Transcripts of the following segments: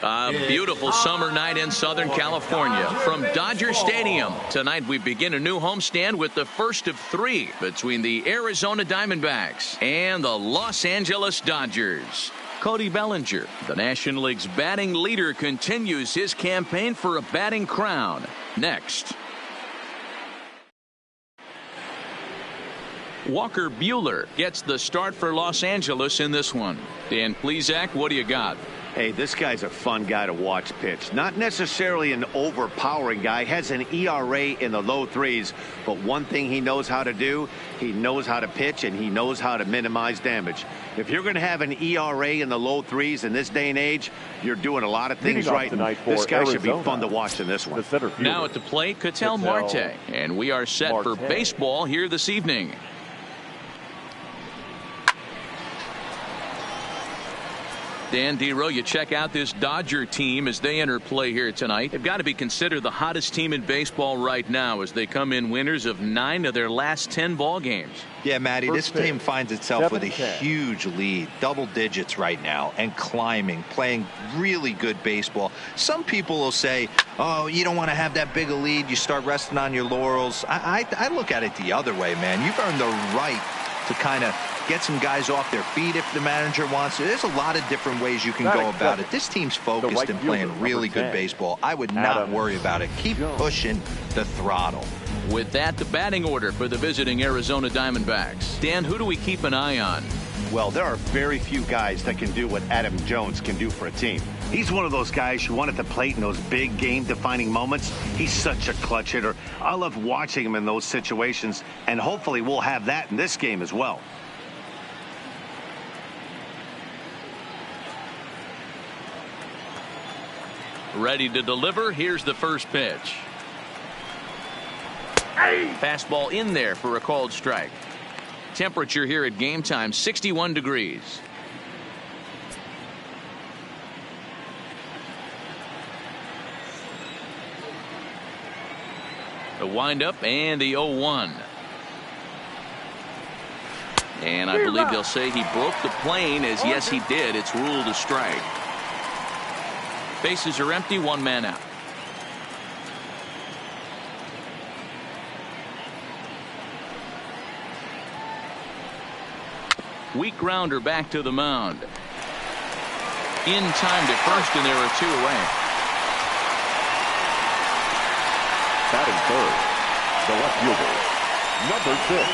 A beautiful summer night in Southern California from Dodger Stadium. Tonight we begin a new homestand with the first of 3 between the Arizona Diamondbacks and the Los Angeles Dodgers. Cody Bellinger, the National League's batting leader, continues his campaign for a batting crown. Next. Walker Buehler gets the start for Los Angeles in this one. Dan Plesac, what do you got? Hey, this guy's a fun guy to watch pitch. Not necessarily an overpowering guy. Has an ERA in the low 3s. But one thing he knows how to do, he knows how to pitch and he knows how to minimize damage. If you're going to have an ERA in the low 3s in this day and age, you're doing a lot of things right. This guy should be fun to watch in this one. Now at the plate, Ketel Marte. And we are set for baseball here this evening. Dan Dero, you check out this Dodger team as they enter play here tonight. They've got to be considered the hottest team in baseball right now as they come in winners of 9 of their last 10 ball games. Yeah, Matty, this team finds itself with a huge lead, double digits right now, and climbing, playing really good baseball. Some people will say, oh, you don't want to have that big a lead. You start resting on your laurels. I look at it the other way, man. You've earned the right to kind of get some guys off their feet if the manager wants to. There's a lot of different ways you can go about it. This team's focused and playing really good baseball. I would not worry about it. Keep pushing the throttle. With that, the batting order for the visiting Arizona Diamondbacks. Dan, who do we keep an eye on? Well, there are very few guys that can do what Adam Jones can do for a team. He's one of those guys you want at the plate in those big game-defining moments. He's such a clutch hitter. I love watching him in those situations, and hopefully we'll have that in this game as well. Ready to deliver. Here's the first pitch. Fastball in there for a called strike. Temperature here at game time, 61 degrees. The windup and the 0-1. And I believe they'll say he broke the plane, as yes he did. It's ruled a strike. Bases are empty, 1 man out. Weak grounder back to the mound. In time to first, and there are 2 away. Batting third, the left fielder, number 6.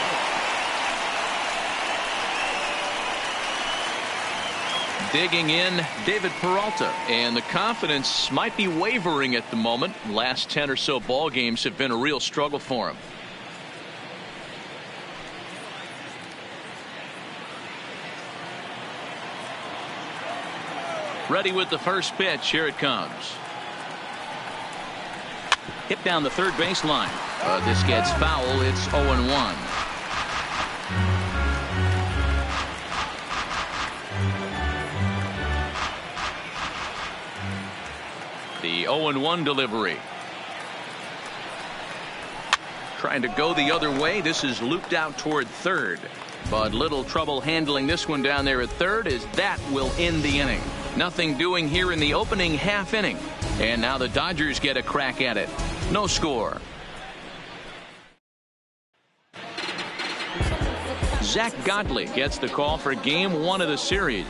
Digging in, David Peralta, and the confidence might be wavering at the moment. Last 10 or so ball games have been a real struggle for him. Ready with the first pitch. Here it comes. Hit down the third baseline. This gets foul. It's 0-1. The 0-1 delivery. Trying to go the other way. This is looped out toward third. But little trouble handling this one down there at third, as that will end the inning. Nothing doing here in the opening half inning. And now the Dodgers get a crack at it. No score. Zach Godley gets the call for game 1 of the series.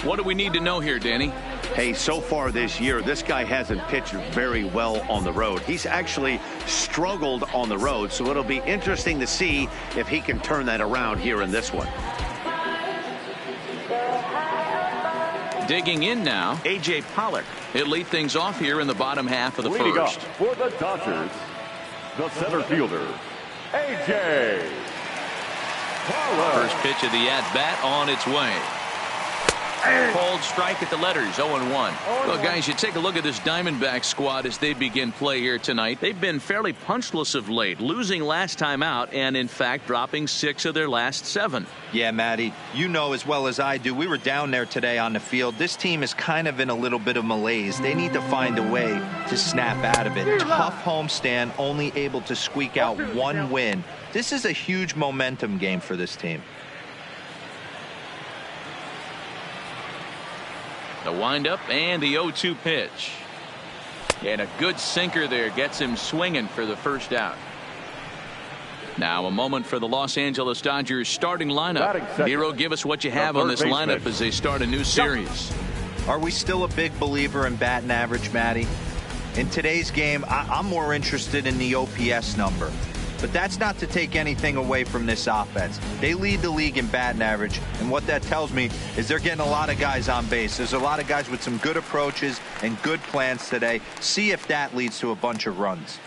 What do we need to know here, Danny? Hey, so far this year, this guy hasn't pitched very well on the road. He's actually struggled on the road, so it'll be interesting to see if he can turn that around here in this one. Digging in now, A.J. Pollock. He'll lead things off here in the bottom half of the Leading first. up for the Dodgers, the center fielder, A.J. Pollock. First pitch of the at-bat on its way. Called strike at the letters, 0-1. Well, guys, you take a look at this Diamondback squad as they begin play here tonight. They've been fairly punchless of late, losing last time out and, in fact, dropping 6 of their last 7. Yeah, Matty, you know as well as I do, we were down there today on the field. This team is kind of in a little bit of malaise. They need to find a way to snap out of it. Tough homestand, only able to squeak out 1 win. This is a huge momentum game for this team. The The windup and the 0-2 pitch. And a good sinker there gets him swinging for the first out. Now a moment for the Los Angeles Dodgers starting lineup. Hero, give us what you have on this lineup as they start a new series. Are we still a big believer in batting average, Matty? In today's game, I'm more interested in the OPS number. But that's not to take anything away from this offense. They lead the league in batting average, and what that tells me is they're getting a lot of guys on base. There's a lot of guys with some good approaches and good plans today. See if that leads to a bunch of runs.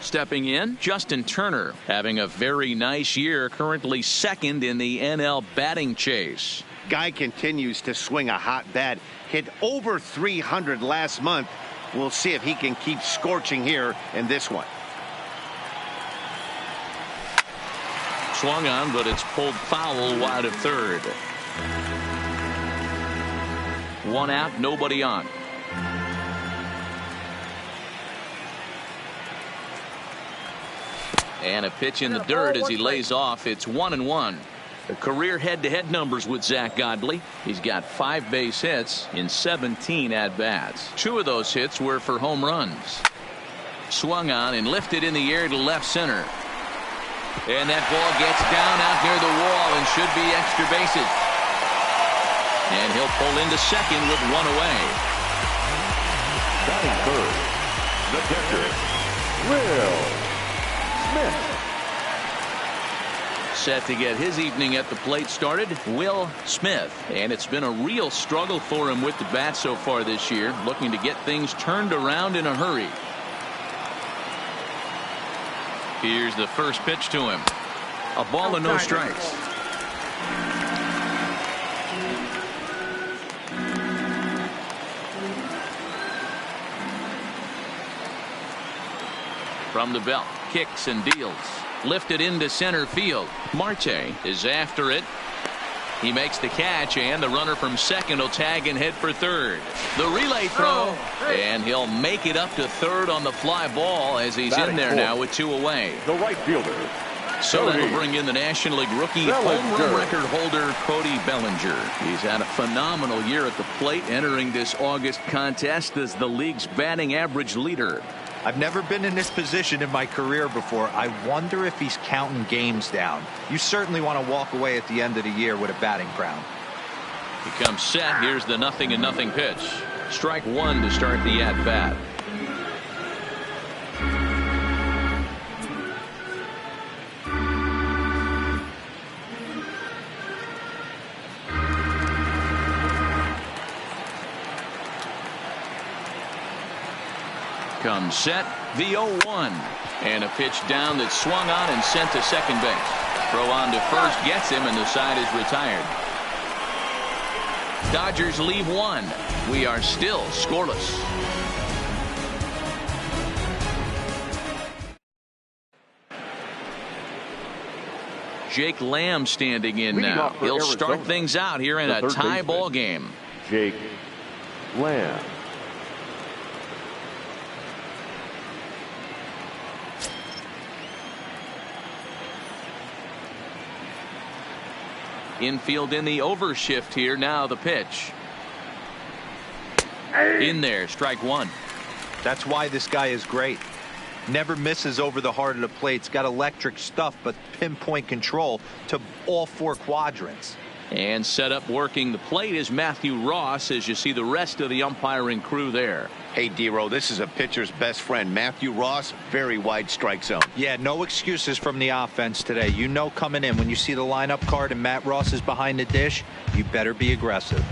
Stepping in, Justin Turner having a very nice year, currently second in the NL batting chase. Guy continues to swing a hot bat. Hit over 300 last month. We'll see if he can keep scorching here in this one. Swung on, but it's pulled foul wide of third. One out, nobody on. And a pitch in the dirt as he lays off. It's 1-1. The career head-to-head numbers with Zach Godley. He's got 5 base hits in 17 at-bats. 2 of those hits were for home runs. Swung on and lifted in the air to left center. And that ball gets down out near the wall and should be extra bases. And he'll pull into second with 1 away. Batting third, the catcher, Will Smith. Set to get his evening at the plate started, Will Smith. And it's been a real struggle for him with the bat so far this year, looking to get things turned around in a hurry. Here's the first pitch to him. A ball and no strikes. From the belt, kicks and deals. Lifted into center field. Marte is after it. He makes the catch, and the runner from second will tag and head for third. The relay throw, and he'll make it up to third on the fly ball as he's in there now with 2 away. The right fielder. So that'll bring in the National League rookie home run record holder Cody Bellinger. He's had a phenomenal year at the plate, entering this August contest as the league's batting average leader. I've never been in this position in my career before. I wonder if he's counting games down. You certainly want to walk away at the end of the year with a batting crown. He comes set. Here's the 0-0 pitch. Strike 1 to start the at-bat. Comes set, the 0-1. And a pitch down that's swung on and sent to second base. Throw on to first gets him, and the side is retired. Dodgers leave 1. We are still scoreless. Jake Lamb standing in now. He'll start things out here in a tie ball game. Jake Lamb. Infield in the overshift here. Now the pitch. In there, strike 1. That's why this guy is great. Never misses over the heart of the plate. He's got electric stuff, but pinpoint control to all 4 quadrants. And set up working the plate is Matthew Ross, as you see the rest of the umpiring crew there. Hey, D-Row, this is a pitcher's best friend, Matthew Ross. Very wide strike zone. Yeah, no excuses from the offense today. You know coming in when you see the lineup card and Matt Ross is behind the dish, you better be aggressive.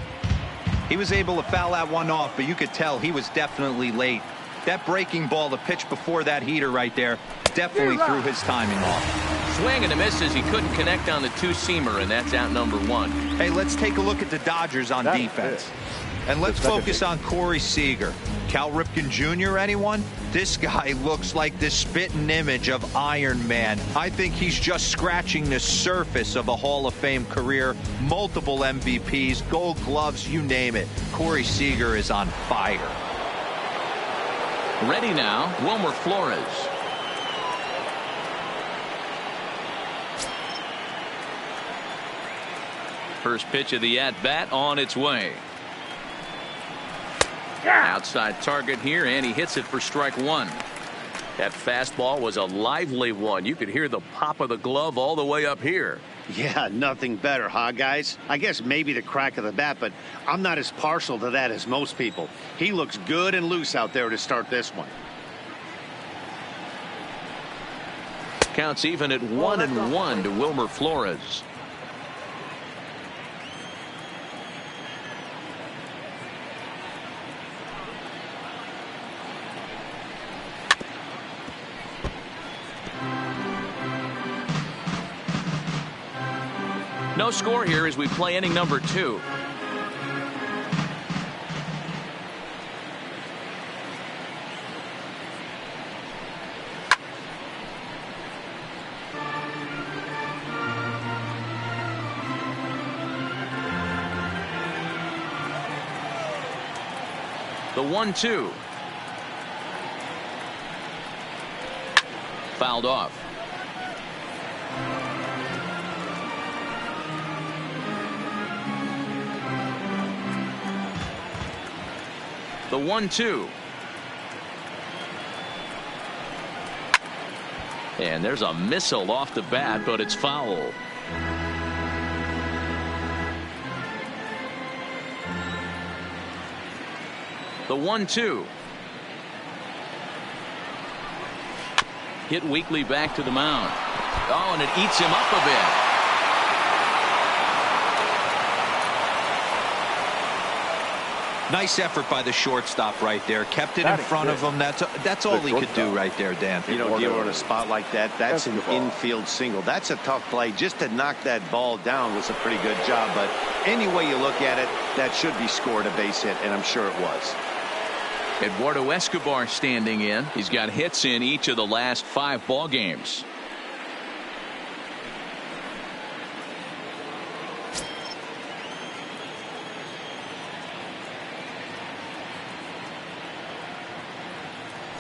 He was able to foul that one off, but you could tell he was definitely late. That breaking ball, the pitch before that heater right there, definitely threw his timing off. Swing and a miss as he couldn't connect on the 2-seamer, and that's out number 1. Hey, let's take a look at the Dodgers on defense. And let's focus on Corey Seager. Cal Ripken Jr., anyone? This guy looks like the spitting image of Iron Man. I think he's just scratching the surface of a Hall of Fame career. Multiple MVPs, Gold Gloves, you name it. Corey Seager is on fire. Ready now, Wilmer Flores. First pitch of the at-bat on its way. Outside target here, and he hits it for strike one. That fastball was a lively one. You could hear the pop of the glove all the way up here. Yeah, nothing better, huh, guys? I guess maybe the crack of the bat, but I'm not as partial to that as most people. He looks good and loose out there to start this one. Counts even at 1-1 to Wilmer Flores. No score here as we play inning number 2. The 1-2. Fouled off. The 1-2. And there's a missile off the bat, but it's foul. The 1-2. Hit weakly back to the mound. Oh, and it eats him up a bit. Nice effort by the shortstop right there. Kept it in front of him. That's all he could do right there, Dan. You know, dealer in a spot like that, that's an infield single. That's a tough play. Just to knock that ball down was a pretty good job. But any way you look at it, that should be scored a base hit, and I'm sure it was. Eduardo Escobar standing in. He's got hits in each of the last 5 ball games.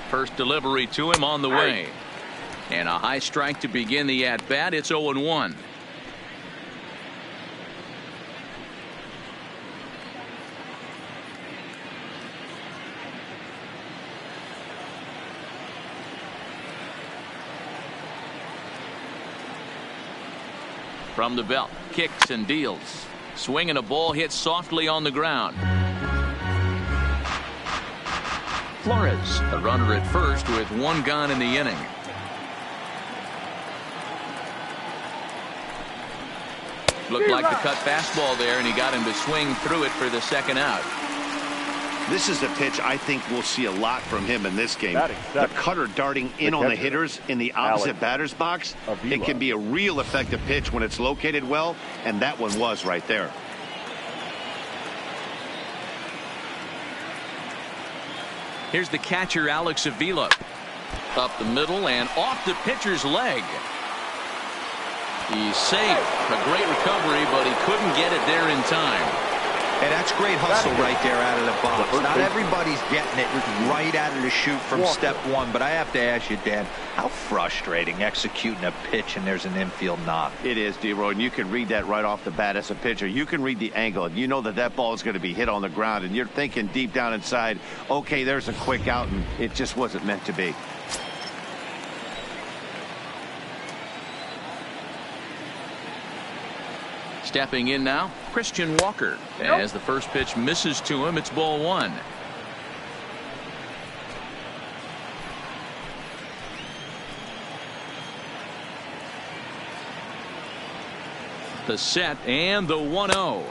First delivery to him on the way. And a high strike to begin the at-bat. It's 0-1. From the belt, kicks and deals. Swinging a ball hit softly on the ground. Flores, the runner at first with 1 gone in the inning. Looked like the cut fastball there, and he got him to swing through it for the second out. This is a pitch I think we'll see a lot from him in this game. The cutter darting in on the hitters in the opposite batter's box. It can be a real effective pitch when it's located well, and that one was right there. Here's the catcher, Alex Avila. Up the middle and off the pitcher's leg. He's safe. A great recovery, but he couldn't get it there in time. And that's great hustle right there out of the box. Not everybody's getting it right out of the chute from step one, but I have to ask you, Dan, how frustrating executing a pitch and there's an infield knock. It is, D-Roy, and you can read that right off the bat as a pitcher. You can read the angle, and you know that ball is going to be hit on the ground, and you're thinking deep down inside, okay, there's a quick out, and it just wasn't meant to be. Stepping in now, Christian Walker. As the first pitch misses to him, it's ball 1. The set and the 1-0.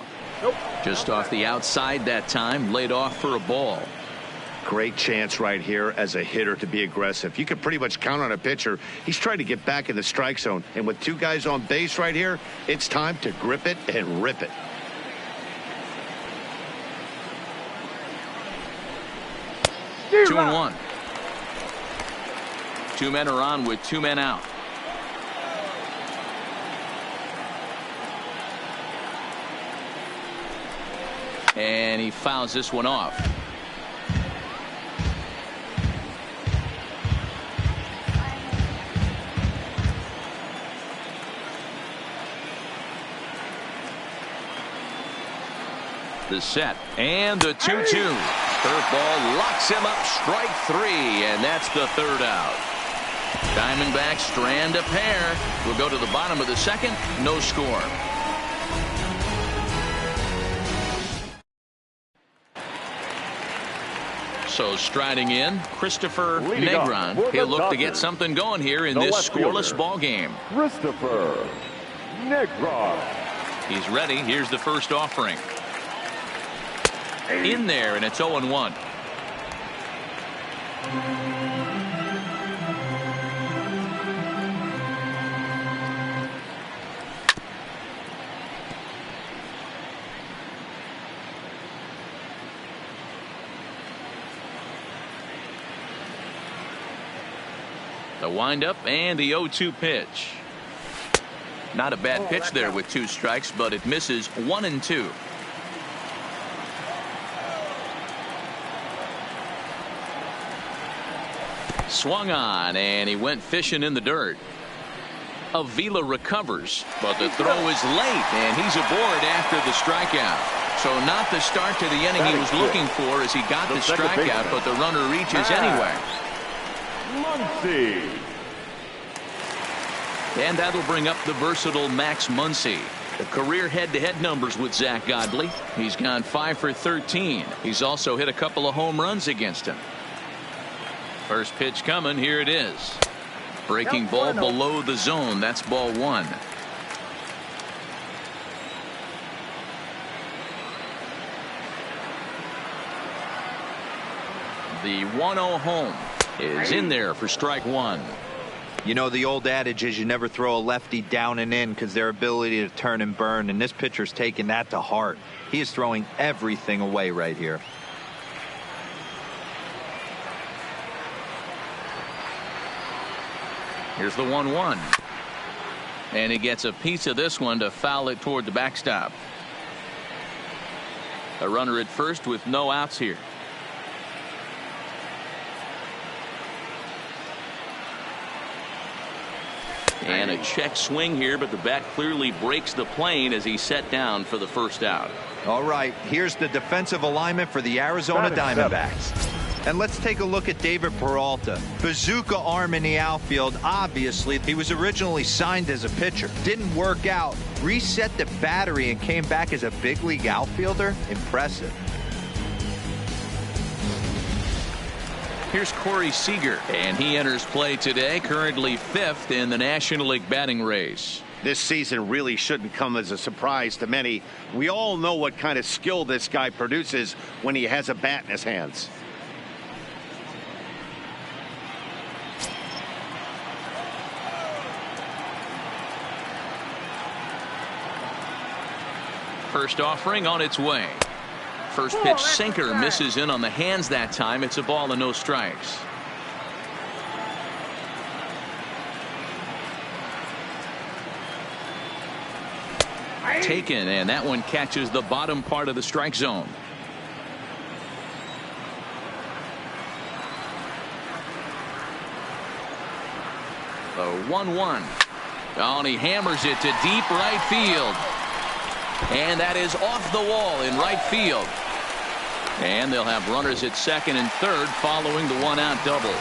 Just off the outside that time, laid off for a ball. Great chance right here as a hitter to be aggressive. You can pretty much count on a pitcher. He's trying to get back in the strike zone. And with 2 guys on base right here, it's time to grip it and rip it. Two and 1. 2 men are on with 2 men out. And he fouls this one off. The set and the 2-2. Curveball locks him up, strike 3, and that's the 3rd out. Diamondbacks strand a pair. We'll go to the bottom of the 2nd, no score. So striding in, Christopher Negron. He'll look to get something going here in this scoreless ball game. Christopher Negron. He's ready. Here's the first offering. In there, and it's 0-1. The windup and the 0-2 pitch. Not a bad pitch there with 2 strikes, but it misses 1-2. Swung on, and he went fishing in the dirt. Avila recovers, but the throw is late, and he's aboard after the strikeout. So not the start to the inning he was looking for as he got the strikeout, but the runner reaches anyway. Muncy. And that'll bring up the versatile Max Muncy. The career head-to-head numbers with Zach Godley. He's gone 5 for 13. He's also hit a couple of home runs against him. First pitch coming. Here it is. Breaking ball below the zone. That's ball 1. The 1-0 home is in there for strike 1. You know, the old adage is you never throw a lefty down and in because their ability to turn and burn, and this pitcher's taking that to heart. He is throwing everything away right here. Here's the 1-1. And he gets a piece of this one to foul it toward the backstop. A runner at first with no outs here. And a check swing here, but the bat clearly breaks the plane as he's set down for the first out. All right, here's the defensive alignment for the Arizona Diamondbacks. And let's take a look at David Peralta. Bazooka arm in the outfield. Obviously, he was originally signed as a pitcher. Didn't work out. Reset the battery and came back as a big league outfielder. Impressive. Here's Corey Seager, and he enters play today, currently 5th in the National League batting race. This season really shouldn't come as a surprise to many. We all know what kind of skill this guy produces when he has a bat in his hands. First offering on its way. First pitch sinker misses in on the hands that time. It's a ball and no strikes. Taken, and that one catches the bottom part of the strike zone. The 1-1. Oh, and he hammers it to deep right field. And that is off the wall in right field. And they'll have runners at second and third following the 1-out double.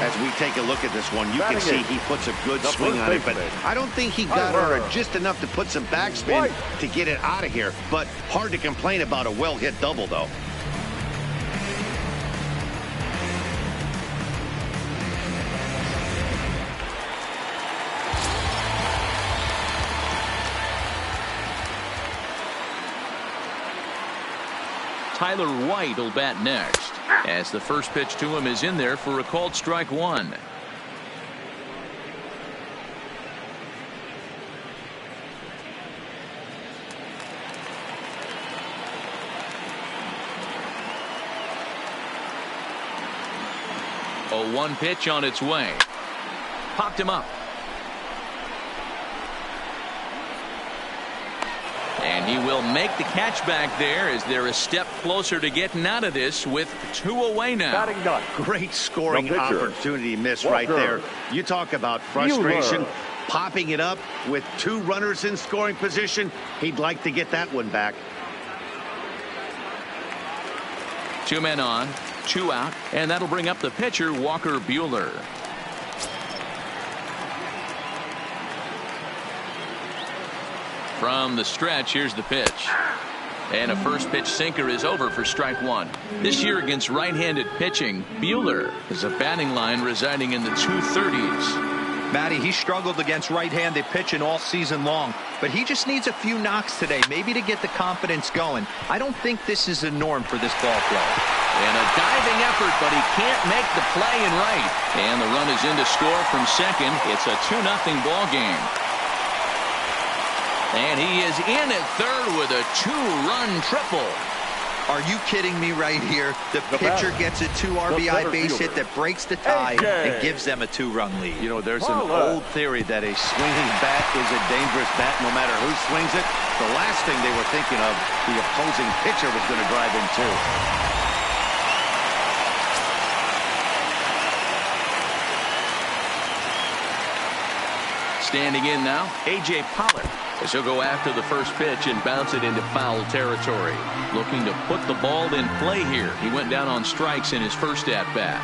As we take a look at this one, you can see he puts a good swing on it, but I don't think he got her just enough to put some backspin to get it out of here. But hard to complain about a well-hit double, though. Tyler White will bat next, as the first pitch to him is in there for a called strike 1. A 1 pitch on its way. Popped him up. And he will make the catch back there as they're a step closer to getting out of this with 2 away now. Great scoring opportunity miss right there. You talk about frustration. Popping it up with 2 runners in scoring position. He'd like to get that one back. 2 men on, 2 out, and that'll bring up the pitcher, Walker Buehler. From the stretch, here's the pitch. And a first pitch sinker is over for strike 1. This year against right-handed pitching, Buehler has a batting line residing in the 230s. Matty, he struggled against right-handed pitching all season long, but he just needs a few knocks today, maybe to get the confidence going. I don't think this is a norm for this ball player. And a diving effort, but he can't make the play in right. And the run is in to score from second. It's a 2-0 ball game. And he is in at third with a 2-run triple. Are you kidding me right here? The pitcher gets a 2 RBI base hit that breaks the tie and gives them a 2-run lead. You know, there's an old theory that a swinging bat is a dangerous bat no matter who swings it. The last thing they were thinking of, the opposing pitcher was going to drive in too. Standing in now, A.J. Pollock, as he'll go after the first pitch and bounce it into foul territory. Looking to put the ball in play here. He went down on strikes in his first at-bat.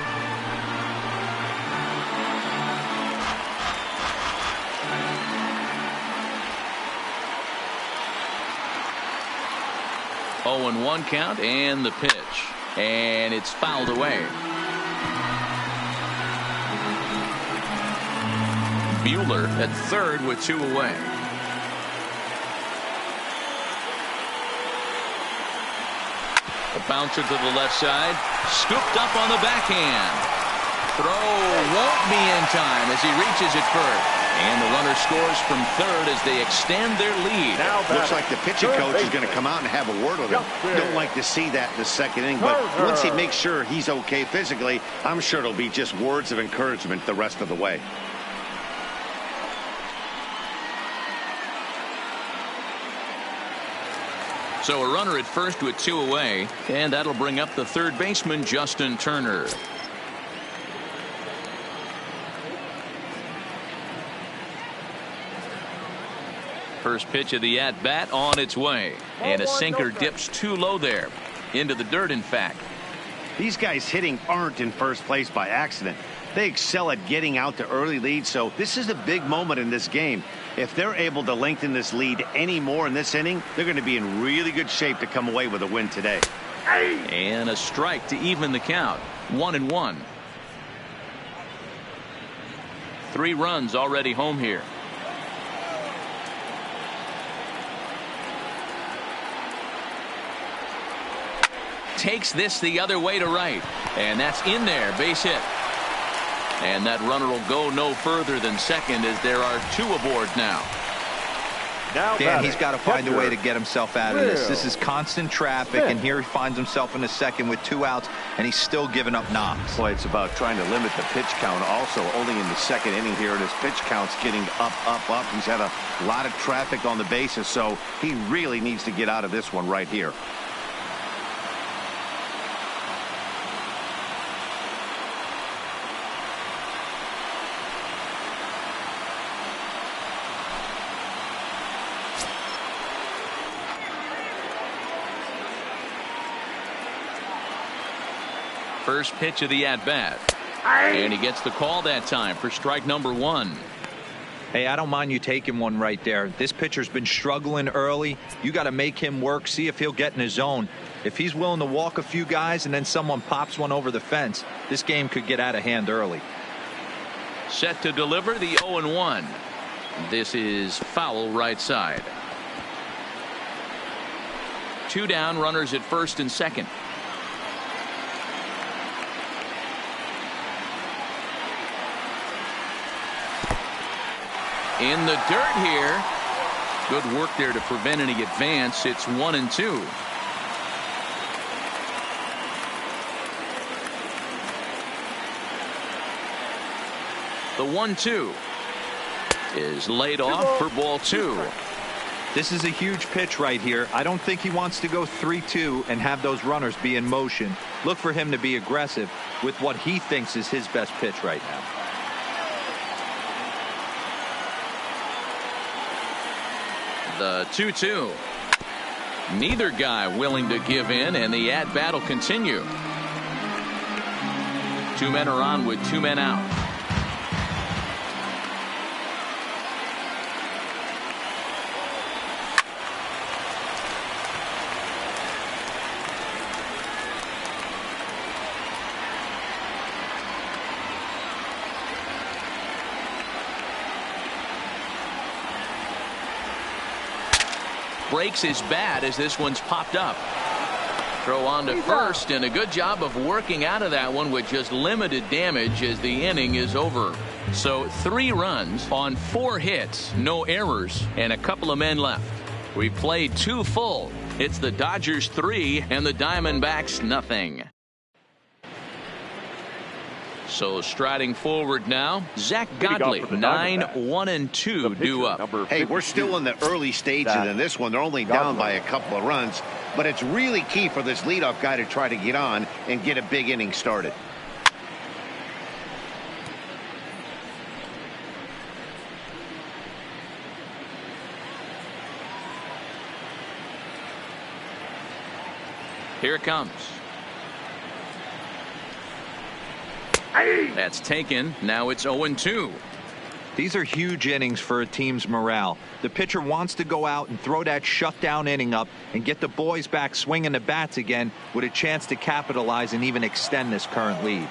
Oh, 0-1 count, and the pitch. And it's fouled away. Buehler at third with 2 away. A bouncer to the left side, scooped up on the backhand. Throw won't be in time as he reaches it first. And the runner scores from third as they extend their lead. Looks like the pitching coach is going to come out and have a word with him. Don't like to see that in the second inning, but once he makes sure he's okay physically, I'm sure it'll be just words of encouragement the rest of the way. So a runner at first with 2 away, and that'll bring up the third baseman, Justin Turner. First pitch of the at-bat on its way, and a sinker dips too low there. Into the dirt, in fact. These guys hitting aren't in first place by accident. They excel at getting out to early leads, so this is a big moment in this game. If they're able to lengthen this lead any more in this inning, they're going to be in really good shape to come away with a win today. And a strike to even the count. 1-1. 3 runs already home here. Takes this the other way to right, and that's in there, base hit. And that runner will go no further than second as there are 2 aboard now. Dan, he's got to find a way to get himself out of this. This is constant traffic, and here he finds himself in the second with 2 outs, and he's still giving up knocks. Boy, it's about trying to limit the pitch count also. Only in the second inning here, and his pitch count's getting up. He's had a lot of traffic on the bases, so he really needs to get out of this one right here. First pitch of the at-bat. And he gets the call that time for strike number 1. Hey, I don't mind you taking one right there. This pitcher's been struggling early. You got to make him work, see if he'll get in his zone. If he's willing to walk a few guys and then someone pops one over the fence, this game could get out of hand early. Set to deliver the 0-1. This is foul right side. 2 down, runners at first and second. In the dirt here. Good work there to prevent any advance. It's 1-2. The 1-2 is laid off for ball 2. This is a huge pitch right here. I don't think he wants to go 3-2 and have those runners be in motion. Look for him to be aggressive with what he thinks is his best pitch right now. The 2-2. Neither guy willing to give in, and the at-bat will continue. 2 men are on with 2 men out. Breaks his bat as this one's popped up. Throw on to first, and a good job of working out of that one with just limited damage as the inning is over. So 3 runs on 4 hits, no errors, and a couple of men left. We played 2 full. It's the Dodgers 3 and the Diamondbacks nothing. So striding forward now, Zach Godley, 9-1-2 due up. Hey, we're still in the early stages in this one. They're only down by a couple of runs, but it's really key for this leadoff guy to try to get on and get a big inning started. Here it comes. That's taken. Now it's 0-2. These are huge innings for a team's morale. The pitcher wants to go out and throw that shutdown inning up and get the boys back swinging the bats again with a chance to capitalize and even extend this current lead.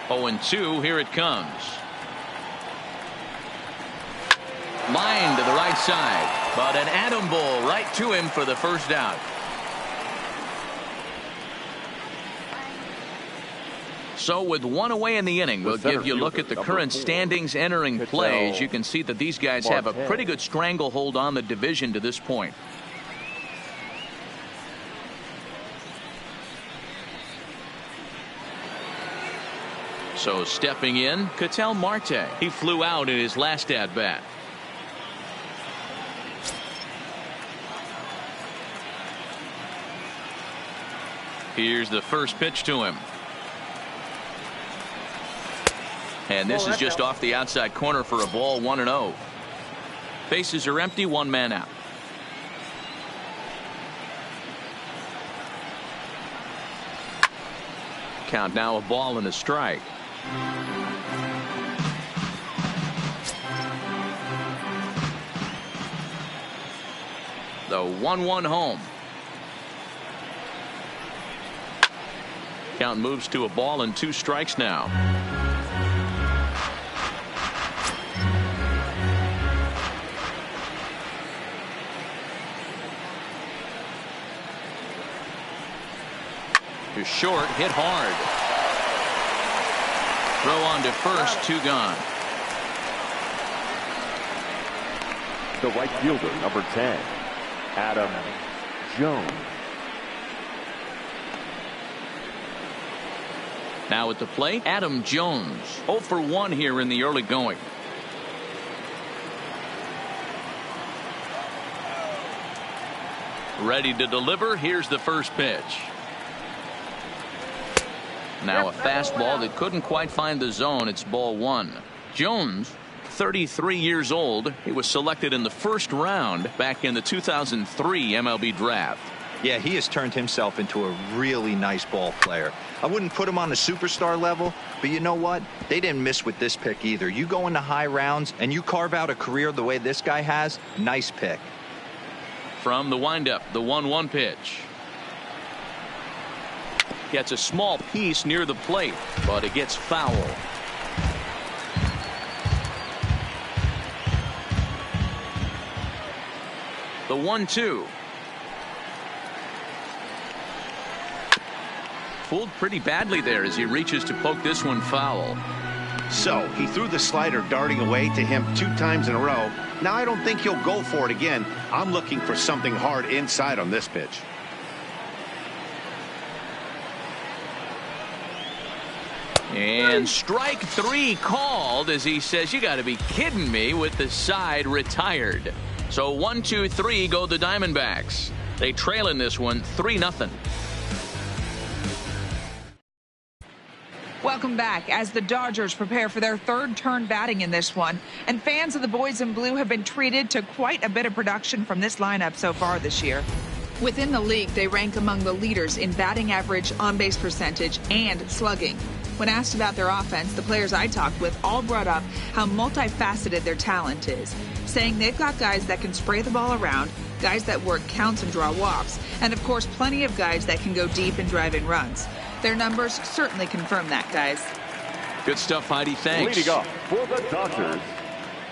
0-2. Here it comes. Line to the right side, but an atom ball right to him for the first out. So with 1 away in the inning, we'll give you a look at the current standings entering play. As you can see that these guys have a pretty good stranglehold on the division to this point. So stepping in, Ketel Marte. He flew out in his last at-bat. Here's the first pitch to him. And this is just off the outside corner for a ball, 1-0. Bases are empty, 1 man out. Count now a ball and a strike. The 1-1 home. Count moves to a ball and 2 strikes now. To short, hit hard. Throw on to first, 2 gone. The right fielder, number 10, Adam Jones. Now at the plate, Adam Jones. 0 for 1 here in the early going. Ready to deliver. Here's the first pitch. Now a fastball that couldn't quite find the zone. It's ball 1. Jones, 33 years old. He was selected in the first round back in the 2003 MLB draft. Yeah, he has turned himself into a really nice ball player. I wouldn't put him on the superstar level, but you know what? They didn't miss with this pick either. You go into high rounds and you carve out a career the way this guy has. Nice pick. From the windup, the 1-1 pitch. Gets a small piece near the plate, but it gets foul. The 1-2. Fooled pretty badly there as he reaches to poke this one foul. So he threw the slider darting away to him 2 times in a row. Now I don't think he'll go for it again. I'm looking for something hard inside on this pitch. And strike 3 called as he says, you got to be kidding me, with the side retired. So 1-2-3 go the Diamondbacks. They trail in this one 3-0. Welcome back as the Dodgers prepare for their 3rd turn batting in this one. And fans of the boys in blue have been treated to quite a bit of production from this lineup so far this year. Within the league, they rank among the leaders in batting average, on-base percentage, and slugging. When asked about their offense, the players I talked with all brought up how multifaceted their talent is, saying they've got guys that can spray the ball around, guys that work counts and draw walks, and of course plenty of guys that can go deep and drive in runs. Their numbers certainly confirm that, guys. Good stuff, Heidi. Thanks. Leading off for the Dodgers.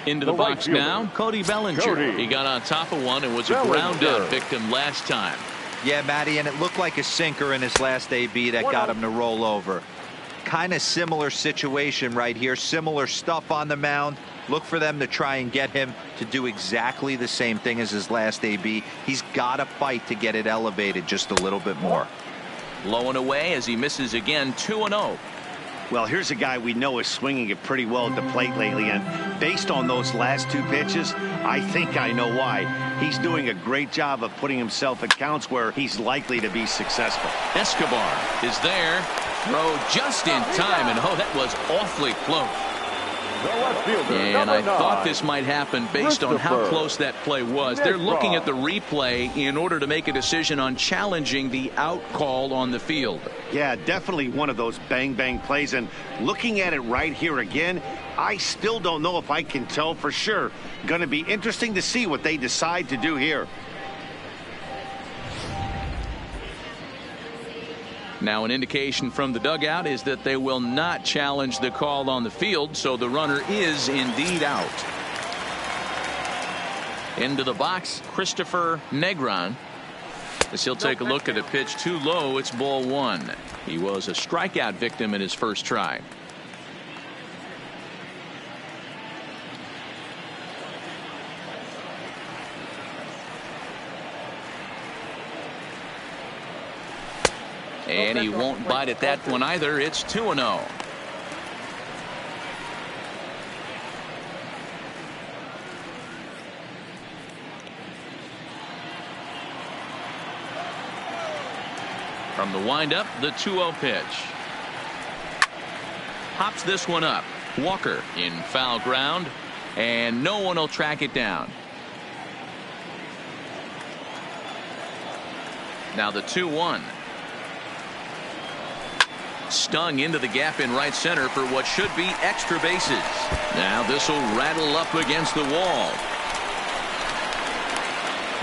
Into the box right now, Cody Bellinger. Cody. He got on top of one and was a Bellinger. ground out victim last time. Yeah, Matty, and it looked like a sinker in his last AB that got him to roll over. Kind of similar situation right here. Similar stuff on the mound. Look for them to try and get him to do exactly the same thing as his last AB. He's got to fight to get it elevated just a little bit more. Low and away as he misses again, 2-0. Well, here's a guy we know is swinging it pretty well at the plate lately, and based on those last two pitches, I think I know why. He's doing a great job of putting himself in counts where he's likely to be successful. Escobar is there. Throw just in time, and that was awfully close. The left fielder, And I number thought 9. this might happen based on how Christopher. close that play was. They're looking at the replay in order to make a decision on challenging the out call on the field. Yeah, definitely one of those bang-bang plays, and looking at it right here again, I still don't know if I can tell for sure. Going to be interesting to see what they decide to do here. Now an indication from the dugout is that they will not challenge the call on the field, so the runner is indeed out. Into the box, Christopher Negron. As he'll take a look at a pitch too low, it's ball one. He was a strikeout victim in his first try. And he won't bite at that one either. It's 2-0. From the windup, the 2-0 pitch. Hops this one up. Walker in foul ground, and no one will track it down. Now the 2-1. Stung into the gap in right center for what should be extra bases. Now this will rattle up against the wall.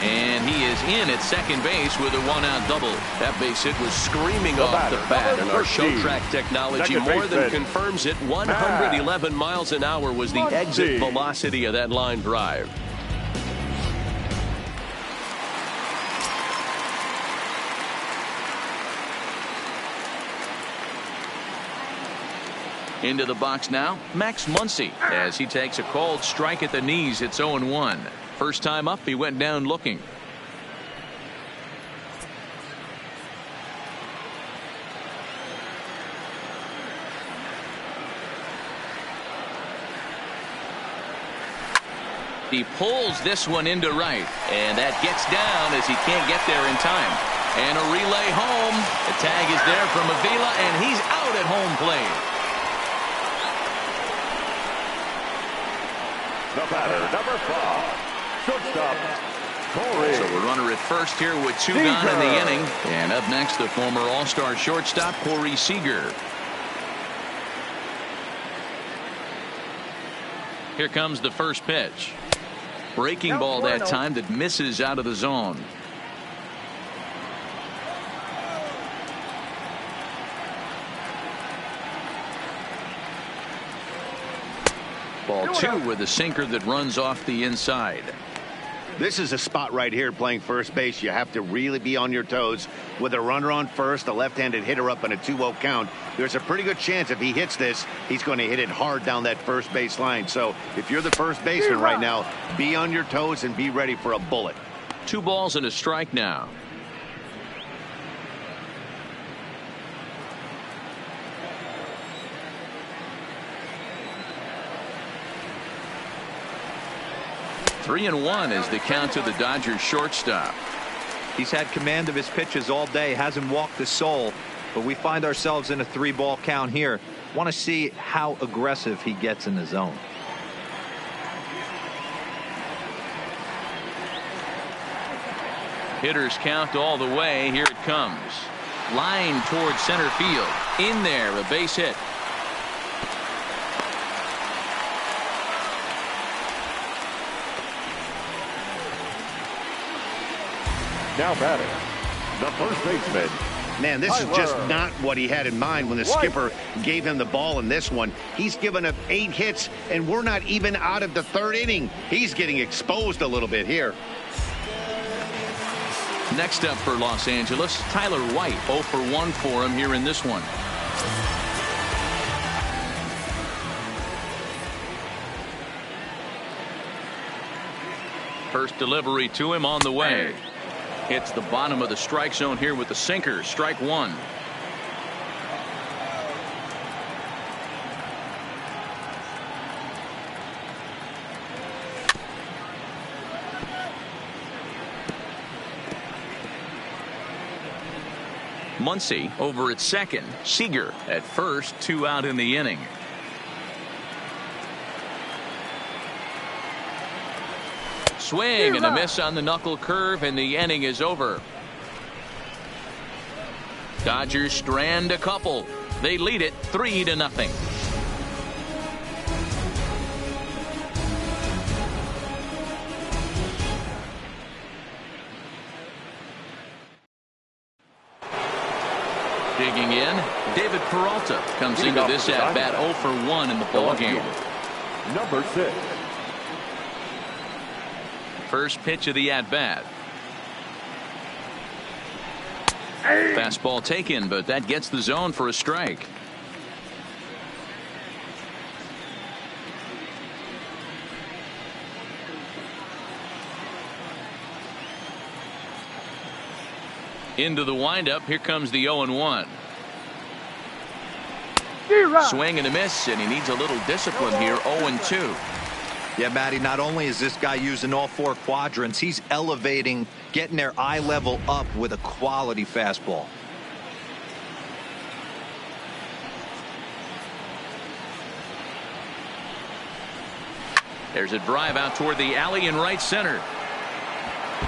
And he is in at second base with a one-out double. That base hit was screaming off the bat, and our show track technology more than confirms it. 111 miles an hour was the exit velocity of that line drive. Into the box now, Max Muncy, as he takes a called strike at the knees. It's 0-1. First time up, he went down looking. He pulls this one into right, and that gets down as he can't get there in time. And a relay home. The tag is there from Avila, and he's out at home plate. The batter, number 5, shortstop, Corey. So a runner at first here with two gone in the inning. And up next, the former All-Star shortstop, Corey Seager. Here comes the first pitch. Breaking ball that time that misses out of the zone. Ball two with a sinker that runs off the inside. This is a spot right here playing first base. You have to really be on your toes. With a runner on first, a left-handed hitter up in a 2-0 count, there's a pretty good chance if he hits this, he's going to hit it hard down that first base line. So if you're the first baseman right now, be on your toes and be ready for a bullet. 2 balls and a strike now. Three and one is the count to the Dodgers shortstop. He's had command of his pitches all day, hasn't walked a soul, but we find ourselves in a 3-ball count here. Want to see how aggressive he gets in the zone. Hitters count all the way. Here it comes. Line towards center field. In there, a base hit. Now batting, the first baseman. Man, this is just not what he had in mind when the skipper gave him the ball in this one. He's given up 8 hits, and we're not even out of the 3rd inning. He's getting exposed a little bit here. Next up for Los Angeles, Tyler White. 0 for 1 for him here in this one. First delivery to him on the way. Hits the bottom of the strike zone here with the sinker. Strike 1. Muncy over at second. Seager at first. 2 out in the inning. Swing and a miss on the knuckle curve, and the inning is over. Dodgers strand a couple. They lead it 3-0. Digging in, David Peralta comes into this at bat 0 for 1 in the ballgame. Number 6. First pitch of the at-bat. Fastball taken, but that gets the zone for a strike. Into the windup. Here comes the 0-1. Swing and a miss, and he needs a little discipline here. 0-2. Yeah, Matty, not only is this guy using all 4 quadrants, he's elevating, getting their eye level up with a quality fastball. There's a drive out toward the alley in right center.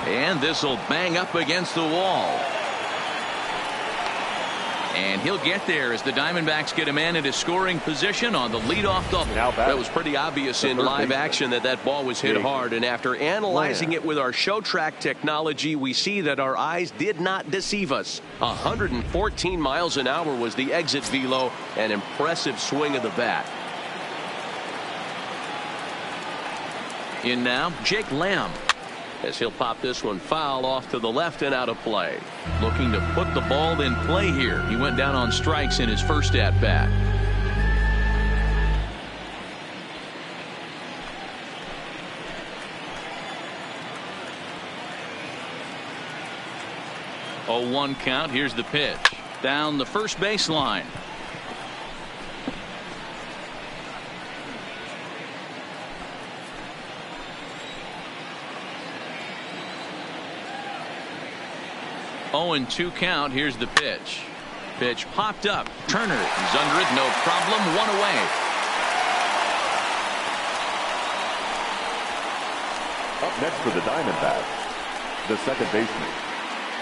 And this will bang up against the wall. And he'll get there as the Diamondbacks get a man into scoring position on the leadoff double. That was pretty obvious in live action that ball was hit hard. And after analyzing it with our show track technology, we see that our eyes did not deceive us. 114 miles an hour was the exit velo. An impressive swing of the bat. In now, Jake Lamb, as he'll pop this one foul off to the left and out of play. Looking to put the ball in play here. He went down on strikes in his first at bat. Oh, 1 count. Here's the pitch. Down the first baseline. Oh, and 2 count. Here's the pitch. Pitch popped up. Turner is under it. No problem. 1 away. Up next for the Diamondbacks, the second baseman,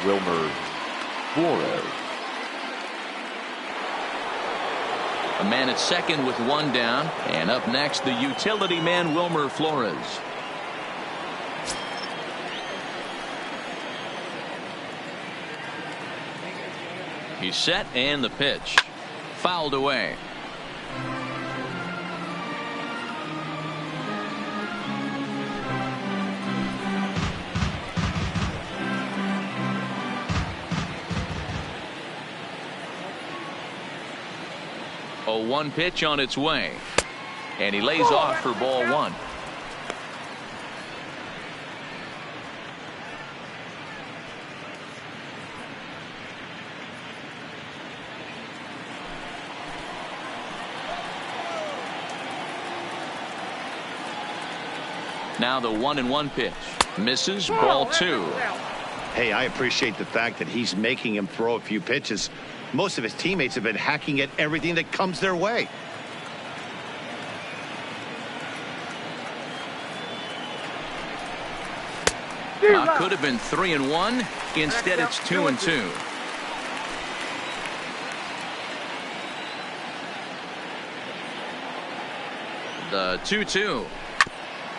Wilmer Flores. A man at second with 1 down. And up next, the utility man, Wilmer Flores. He's set, and the pitch. Fouled away. Oh, 1 pitch on its way. And he lays off for ball 1. Now the 1-1 pitch. Misses. Ball 2. Hey, I appreciate the fact that he's making him throw a few pitches. Most of his teammates have been hacking at everything that comes their way. Could have been 3-1. Instead, it's 2-2. The 2-2.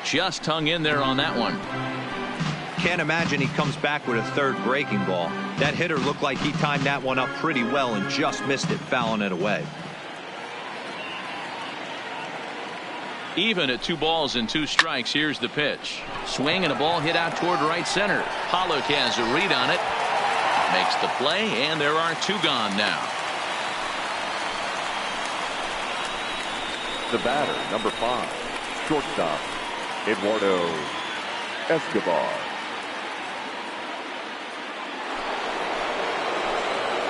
Just hung in there on that one. Can't imagine he comes back with a third breaking ball. That hitter looked like he timed that one up pretty well and just missed it, fouling it away. Even at 2 balls and 2 strikes. Here's the pitch. Swing and a ball hit out toward right center. Pollock has a read on it. Makes the play, and there are 2 gone now. The batter, number 5, shortstop, Eduardo Escobar.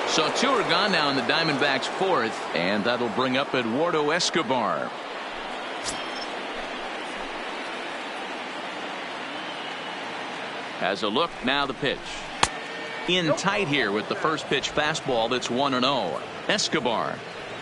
So 2 are gone now in the Diamondbacks' 4th, and that'll bring up Eduardo Escobar. Has a look, now the pitch. In tight here with the first pitch fastball that's 1-0. Escobar,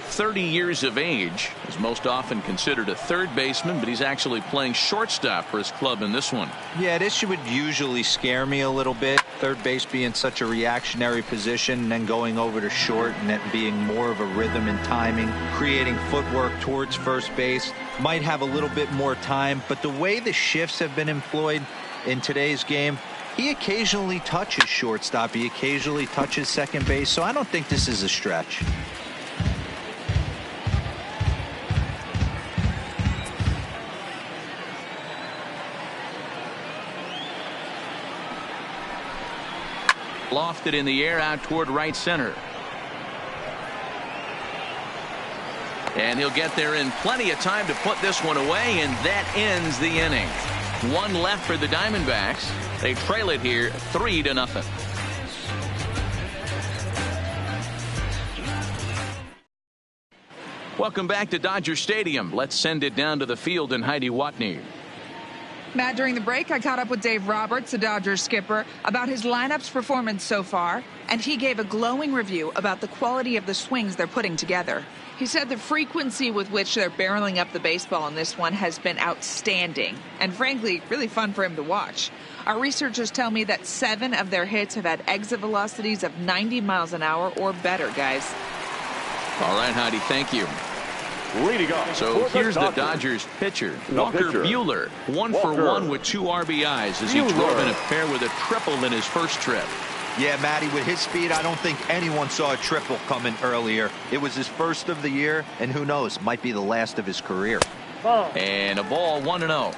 30 years of age, is most often considered a third baseman, but he's actually playing shortstop for his club in this one. Yeah, this would usually scare me a little bit. Third base being such a reactionary position, and then going over to short and it being more of a rhythm and timing, creating footwork towards first base. Might have a little bit more time, but the way the shifts have been employed in today's game, he occasionally touches shortstop, he occasionally touches second base, so I don't think this is a stretch. Lofted in the air out toward right center. And he'll get there in plenty of time to put this one away, and that ends the inning. 1 left for the Diamondbacks. They trail it here 3-0. Welcome back to Dodger Stadium. Let's send it down to the field and Heidi Watney. Matt, during the break, I caught up with Dave Roberts, the Dodgers skipper, about his lineup's performance so far, and he gave a glowing review about the quality of the swings they're putting together. He said the frequency with which they're barreling up the baseball in this one has been outstanding, and frankly, really fun for him to watch. Our researchers tell me that 7 of their hits have had exit velocities of 90 miles an hour or better, guys. All right, Heidi, thank you. Leading off. So here's the Dodgers pitcher, Walker Buehler, 1 for 1 with 2 RBIs as he drove in a pair with a triple in his first trip. Yeah, Matty, with his speed, I don't think anyone saw a triple coming earlier. It was his first of the year, and who knows, might be the last of his career. And a ball, 1-0.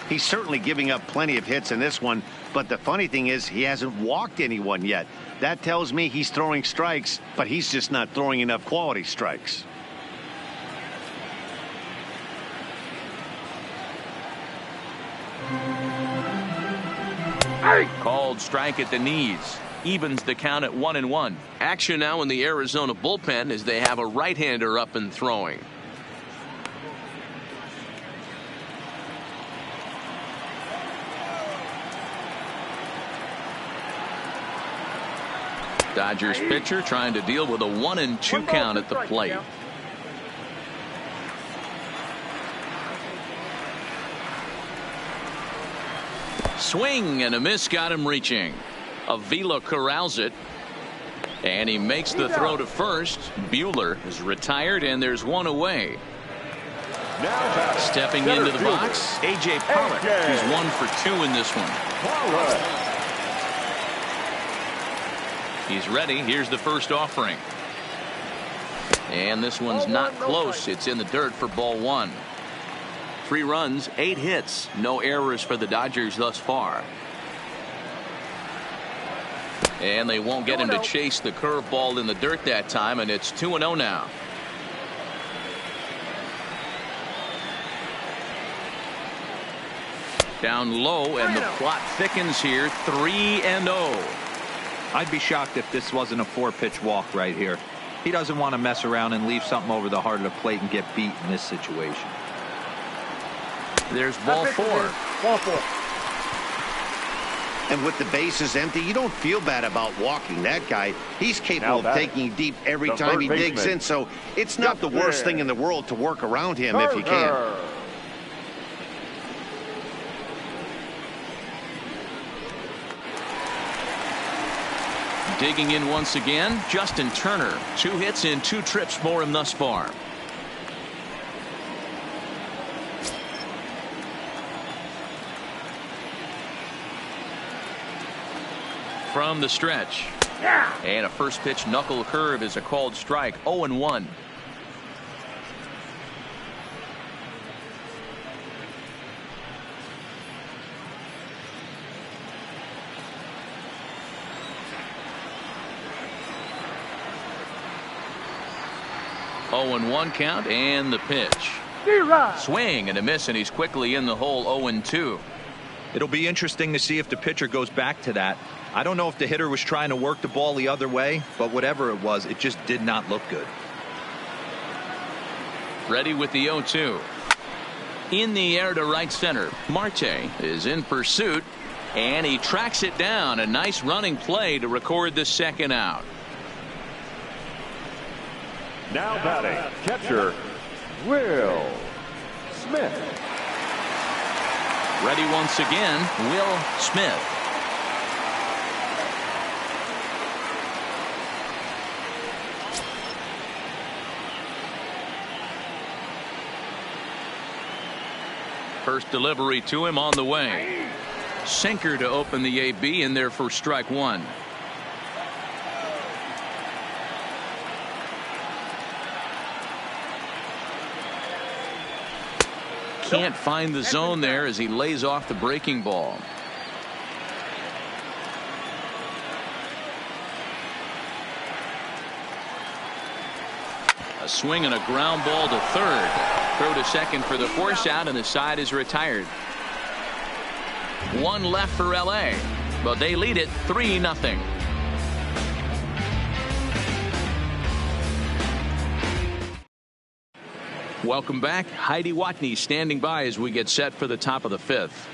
He's certainly giving up plenty of hits in this one, but the funny thing is he hasn't walked anyone yet. That tells me he's throwing strikes, but he's just not throwing enough quality strikes. Called strike at the knees. Evens the count at 1-1. Action now in the Arizona bullpen as they have a right-hander up and throwing. Dodgers pitcher trying to deal with a 1-2 count at the plate. Swing and a miss got him reaching. Avila corrals it. And he makes the throw to first. Buehler is retired and there's 1 away. Now stepping into the box, A.J. Pollock. He's 1 for 2 in this one. He's ready. Here's the first offering. And this one's not close. It's in the dirt for ball 1. 3 runs, 8 hits, no errors for the Dodgers thus far. And they won't get him to chase the curveball in the dirt that time, and it's 2-0 now. Down low, and the plot thickens here, 3-0. I'd be shocked if this wasn't a 4-pitch walk right here. He doesn't want to mess around and leave something over the heart of the plate and get beat in this situation. There's ball 4. And with the bases empty, you don't feel bad about walking that guy. He's capable of taking deep every time he digs in, so it's not the worst thing in the world to work around him if you can. Digging in once again, Justin Turner. 2 hits in 2 trips for him thus far. From the stretch. And a first pitch knuckle curve is a called strike. 0-1. One count and the pitch. Swing and a miss, and he's quickly in the hole. 0-2. It'll be interesting to see if the pitcher goes back to that. I don't know if the hitter was trying to work the ball the other way, but whatever it was, it just did not look good. Ready with the 0-2. In the air to right center. Marte is in pursuit, and he tracks it down. A nice running play to record the second out. Now batting, catcher, Will Smith. Ready once again, Will Smith. First delivery to him on the way. Sinker to open the AB in there for strike 1. Can't find the zone there as he lays off the breaking ball. A swing and a ground ball to third. Throw to second for the force out, and the side is retired. 1 left for LA, but they lead it 3-0. Welcome back. Heidi Watney standing by as we get set for the top of the 5th.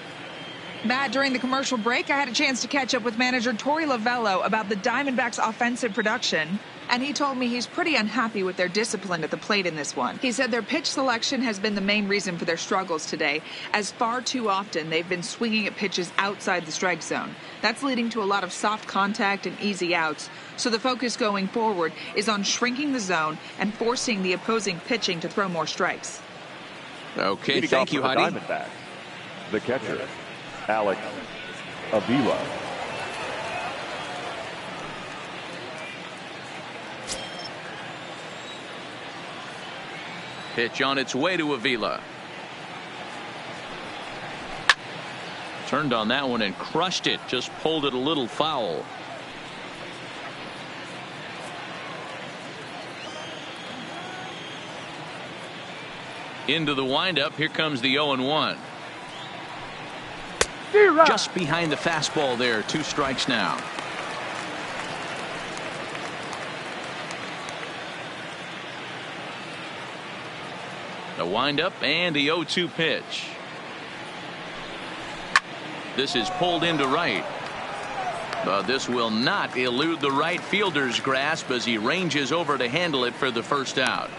Matt, during the commercial break, I had a chance to catch up with manager Torey Lovello about the Diamondbacks' offensive production, and he told me he's pretty unhappy with their discipline at the plate in this one. He said their pitch selection has been the main reason for their struggles today, as far too often they've been swinging at pitches outside the strike zone. That's leading to a lot of soft contact and easy outs, so the focus going forward is on shrinking the zone and forcing the opposing pitching to throw more strikes. Okay, thank you, Heidi. Diamondbacks, the catcher, Alex Avila. Pitch on its way to Avila. Turned on that one and crushed it. Just pulled it a little foul. Into the windup. Here comes the 0-1. Just behind the fastball there. 2 strikes now. The windup and the 0-2 pitch. This is pulled into right. But this will not elude the right fielder's grasp as he ranges over to handle it for the first out.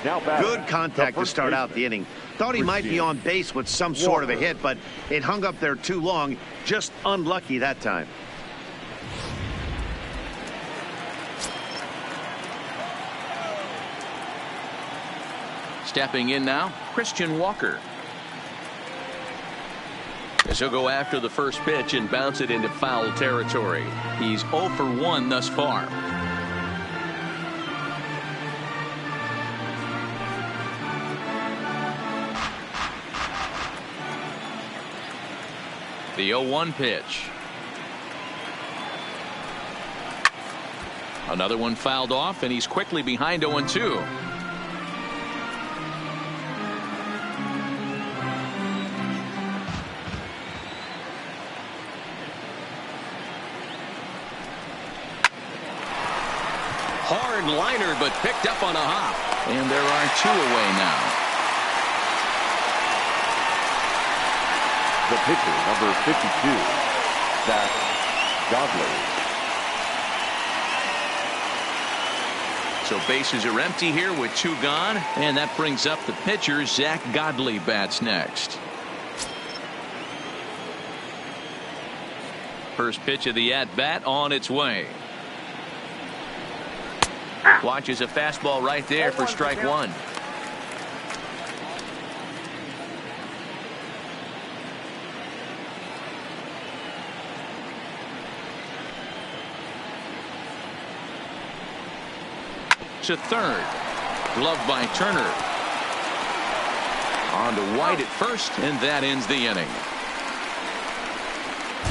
Good contact to start out the inning. Thought he might be on base with some sort of a hit, but it hung up there too long. Just unlucky that time. Stepping in now, Christian Walker. As he'll go after the first pitch and bounce it into foul territory. He's 0 for 1 thus far. The 0-1 pitch. Another one fouled off, and he's quickly behind 0-2. Hard liner, but picked up on a hop. And there are 2 away now. The pitcher, number 52, Zach Godley. So bases are empty here with 2 gone, and that brings up the pitcher. Zach Godley bats next. First pitch of the at-bat on its way. Watches a fastball right there for strike one. To third. Gloved by Turner. On to White at first, and that ends the inning.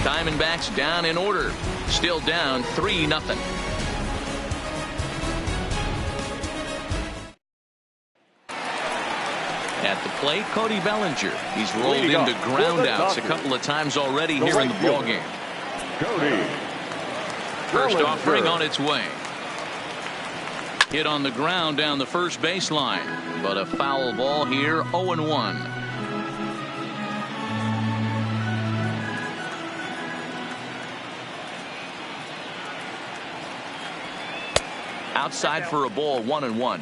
Diamondbacks down in order. Still down 3-0. At the plate, Cody Bellinger. He's rolled into groundouts a couple of times already here in the ballgame. First offering on its way. Hit on the ground down the first baseline, but a foul ball here, 0-1. Outside for a ball, 1-1.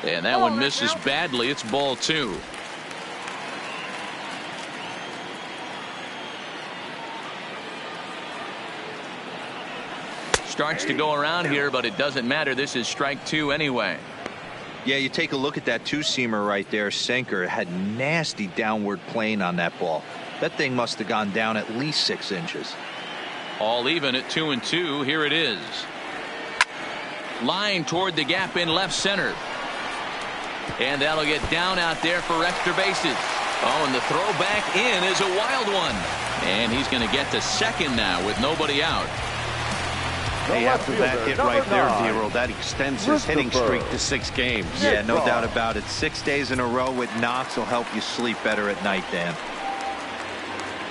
And that one misses badly. It's ball 2. Starts to go around here, but it doesn't matter. This is strike 2 anyway. Yeah, you take a look at that two-seamer right there, sinker. It had nasty downward plane on that ball. That thing must have gone down at least 6 inches. All even at 2-2. Here it is. Line toward the gap in left center. And that'll get down out there for extra bases. Oh, and the throw back in is a wild one. And he's going to get to second now with nobody out. Hey, after that hit right there, Dero, that extends his hitting streak to 6 games. Yeah, no doubt about it. 6 days in a row with knocks will help you sleep better at night, Dan.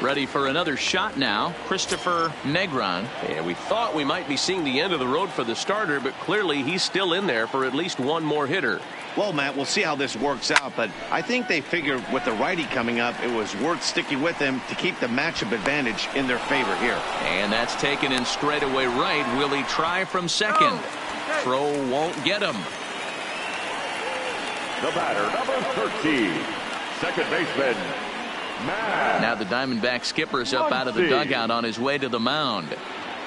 Ready for another shot now, Christopher Negron. Yeah, we thought we might be seeing the end of the road for the starter, but clearly he's still in there for at least one more hitter. Well, Matt, we'll see how this works out, but I think they figured with the righty coming up, it was worth sticking with him to keep the matchup advantage in their favor here. And that's taken in straightaway right. Will he try from second? Throw won't get him. The batter, number 13, second baseman, Matt. Now the Diamondback skipper's up out of the dugout on his way to the mound.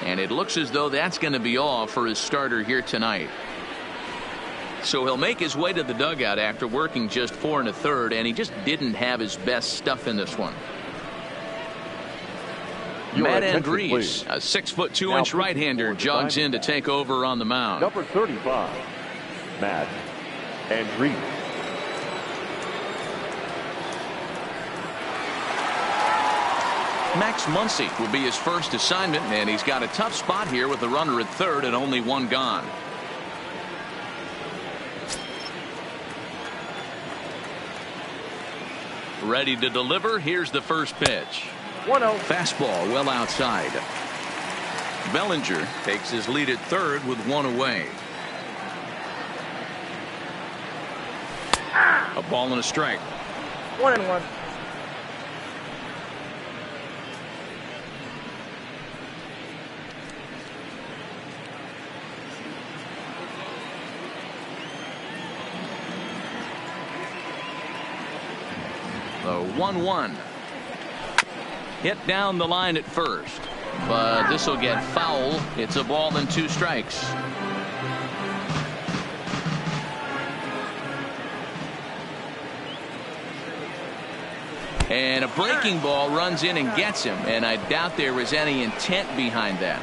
And it looks as though that's going to be all for his starter here tonight. So he'll make his way to the dugout after working just 4 1/3, and he just didn't have his best stuff in this one. Matt Andrees, a 6'2" right-hander, jogs in to take over on the mound. Number 35, Matt Andrees. Max Muncy will be his first assignment, and he's got a tough spot here with the runner at third and only one gone. Ready to deliver. Here's the first pitch. 1-0. Fastball well outside. Bellinger takes his lead at third with one away. A ball and a strike. 1-1. The 1-1. Hit down the line at first, but this will get foul. It's a ball and 2 strikes. And a breaking ball runs in and gets him, and I doubt there was any intent behind that.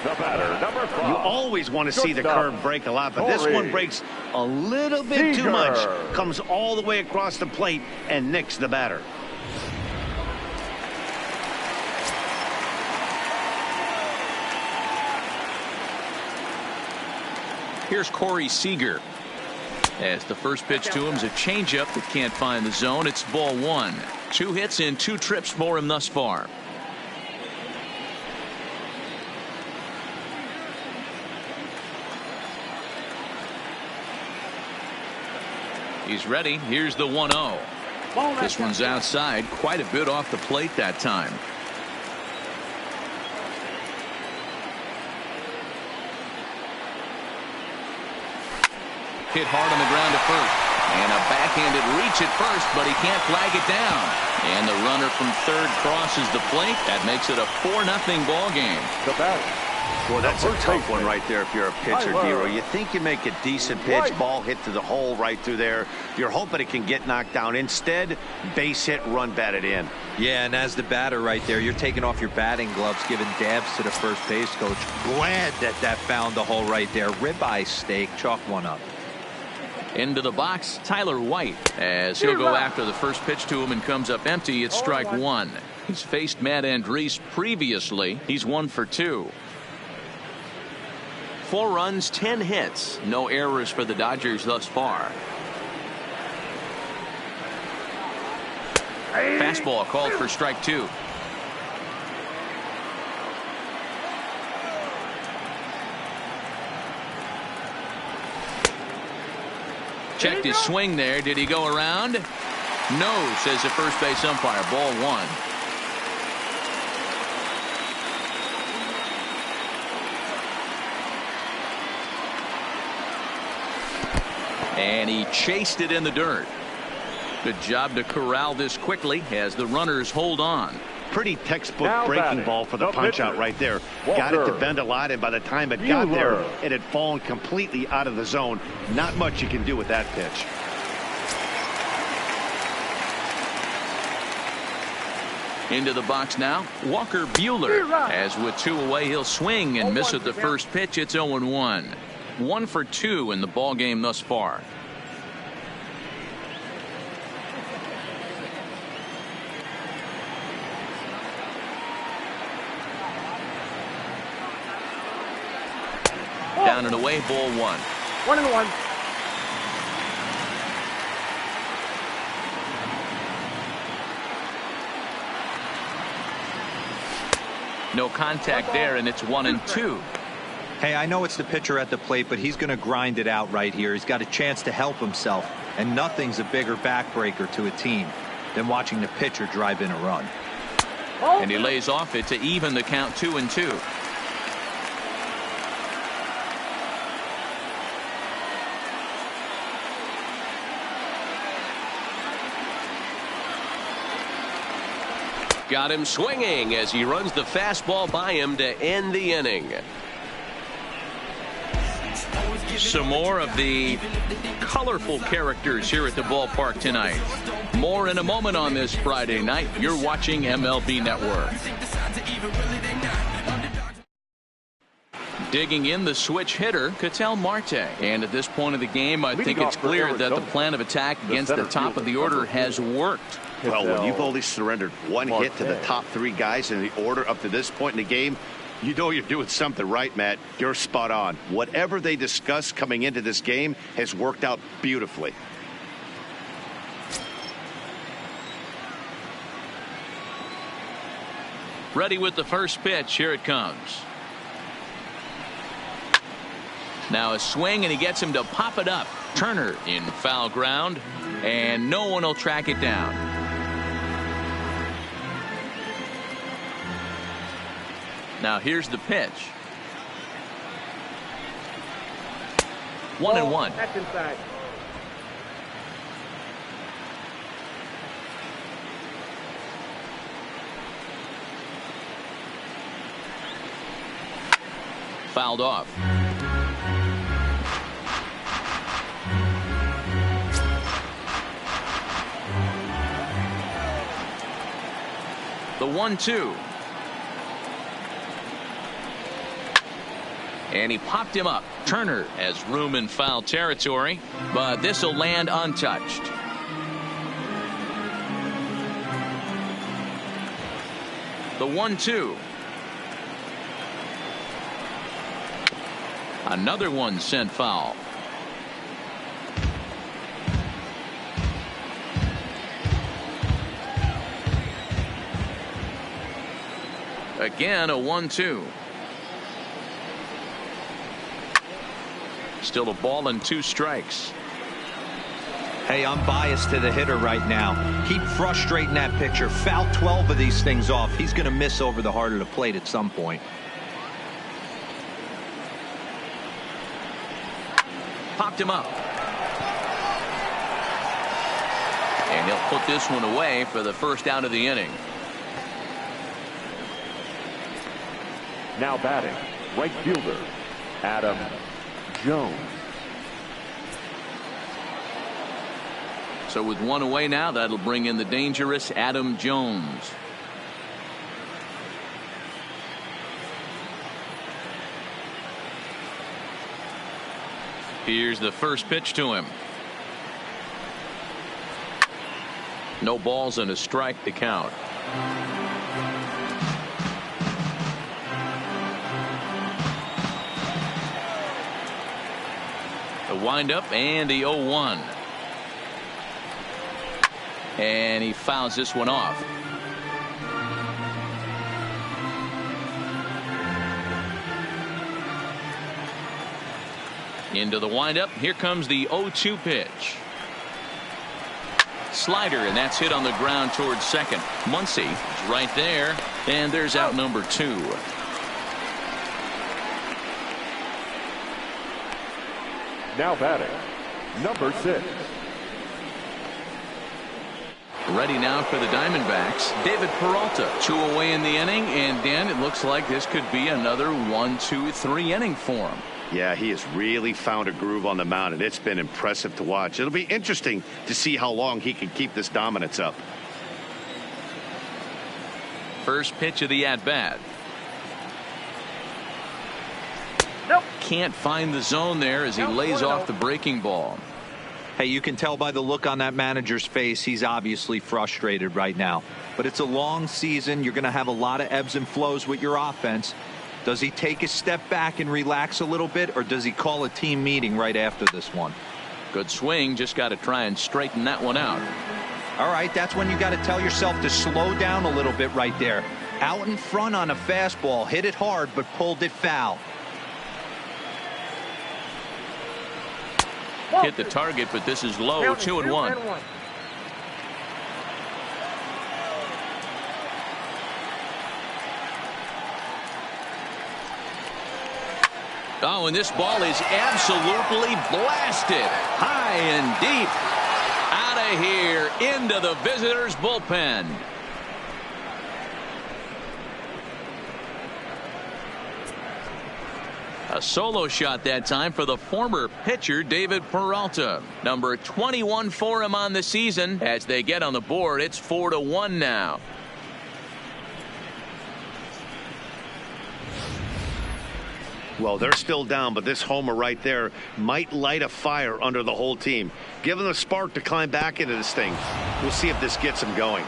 The batter, number 5. You always want to see the curve break a lot, but this one breaks a little bit too much. Comes all the way across the plate and nicks the batter. Here's Corey Seager. As the first pitch to him is a changeup that can't find the zone. It's ball 1. 2 hits and 2 trips for him thus far. He's ready. Here's the 1-0. This one's outside, quite a bit off the plate that time. Hit hard on the ground to first. And a backhanded reach at first, but he can't flag it down. And the runner from third crosses the plate. That makes it a 4-0 ball game. The batter. Well, that's a tough one right there if you're a pitcher, Dero. You think you make a decent pitch, ball hit to the hole right through there. You're hoping it can get knocked down. Instead, base hit, run batted in. Yeah, and as the batter right there, you're taking off your batting gloves, giving dabs to the first base coach. Glad that found the hole right there. Ribeye steak, chalk one up. Into the box, Tyler White, as he'll go after the first pitch to him and comes up empty. It's strike one. He's faced Matt Andriese previously. He's 1 for 2. 4 runs, 10 hits. No errors for the Dodgers thus far. Fastball called for strike 2. Checked his swing there. Did he go around? No, says the first base umpire. Ball 1. And he chased it in the dirt. Good job to corral this quickly as the runners hold on. Pretty textbook breaking ball for the punch out right there. Got it to bend a lot, and by the time it got there, it had fallen completely out of the zone. Not much you can do with that pitch. Into the box now, Walker Buehler. As with 2 away, he'll swing and miss at the first pitch. It's 0-1. 1 for 2 in the ball game thus far. Down and away, ball 1. 1-1. No contact there, and it's 1-2. Hey, I know it's the pitcher at the plate, but he's going to grind it out right here. He's got a chance to help himself, and nothing's a bigger backbreaker to a team than watching the pitcher drive in a run. And he lays off it to even the count 2-2. Got him swinging as he runs the fastball by him to end the inning. Some more of the colorful characters here at the ballpark tonight. More in a moment on this Friday night. You're watching MLB Network. Digging in the switch hitter, Ketel Marte. And at this point of the game, I think it's clear that the plan of attack against the top of the order has worked. Well, when you've only surrendered 1 hit to the top 3 guys in the order up to this point in the game, you know you're doing something right, Matt. You're spot on. Whatever they discussed coming into this game has worked out beautifully. Ready with the first pitch. Here it comes. Now a swing, and he gets him to pop it up. Turner in foul ground, and no one will track it down. Now here's the pitch. 1-1. That's inside. Fouled off. The 1-2. And he popped him up. Turner has room in foul territory, but this will land untouched. The 1-2. Another one sent foul. Again, a 1-2. Still a ball and 2 strikes. Hey, I'm biased to the hitter right now. Keep frustrating that pitcher. Foul 12 of these things off. He's going to miss over the heart of the plate at some point. Popped him up. And he'll put this one away for the first out of the inning. Now batting, right fielder, Adam Jones. So with one away now, that'll bring in the dangerous Adam Jones. Here's the first pitch to him. No balls and a strike to count. The windup and the 0-1. And he fouls this one off. Into the windup. Here comes the 0-2 pitch. Slider, and that's hit on the ground towards second. Muncy is right there, and there's out number 2. Now batting, number 6. Ready now for the Diamondbacks, David Peralta. 2 away in the inning, and Dan, it looks like this could be another 1-2-3 inning for him. Yeah, he has really found a groove on the mound, and it's been impressive to watch. It'll be interesting to see how long he can keep this dominance up. First pitch of the at-bat. Nope. Can't find the zone there as he lays off the breaking ball. Hey, you can tell by the look on that manager's face, he's obviously frustrated right now. But it's a long season. You're going to have a lot of ebbs and flows with your offense. Does he take a step back and relax a little bit, or does he call a team meeting right after this one? Good swing. Just got to try and straighten that one out. All right, that's when you got to tell yourself to slow down a little bit right there. Out in front on a fastball, hit it hard, but pulled it foul. Hit the target, but this is low. 2-1. Oh, and this ball is absolutely blasted high and deep. Out of here into the visitors' bullpen. A solo shot that time for the former pitcher David Peralta. Number 21 for him on the season. As they get on the board, it's 4-1 now. Well, they're still down, but this homer right there might light a fire under the whole team. Give them a spark to climb back into this thing. We'll see if this gets them going.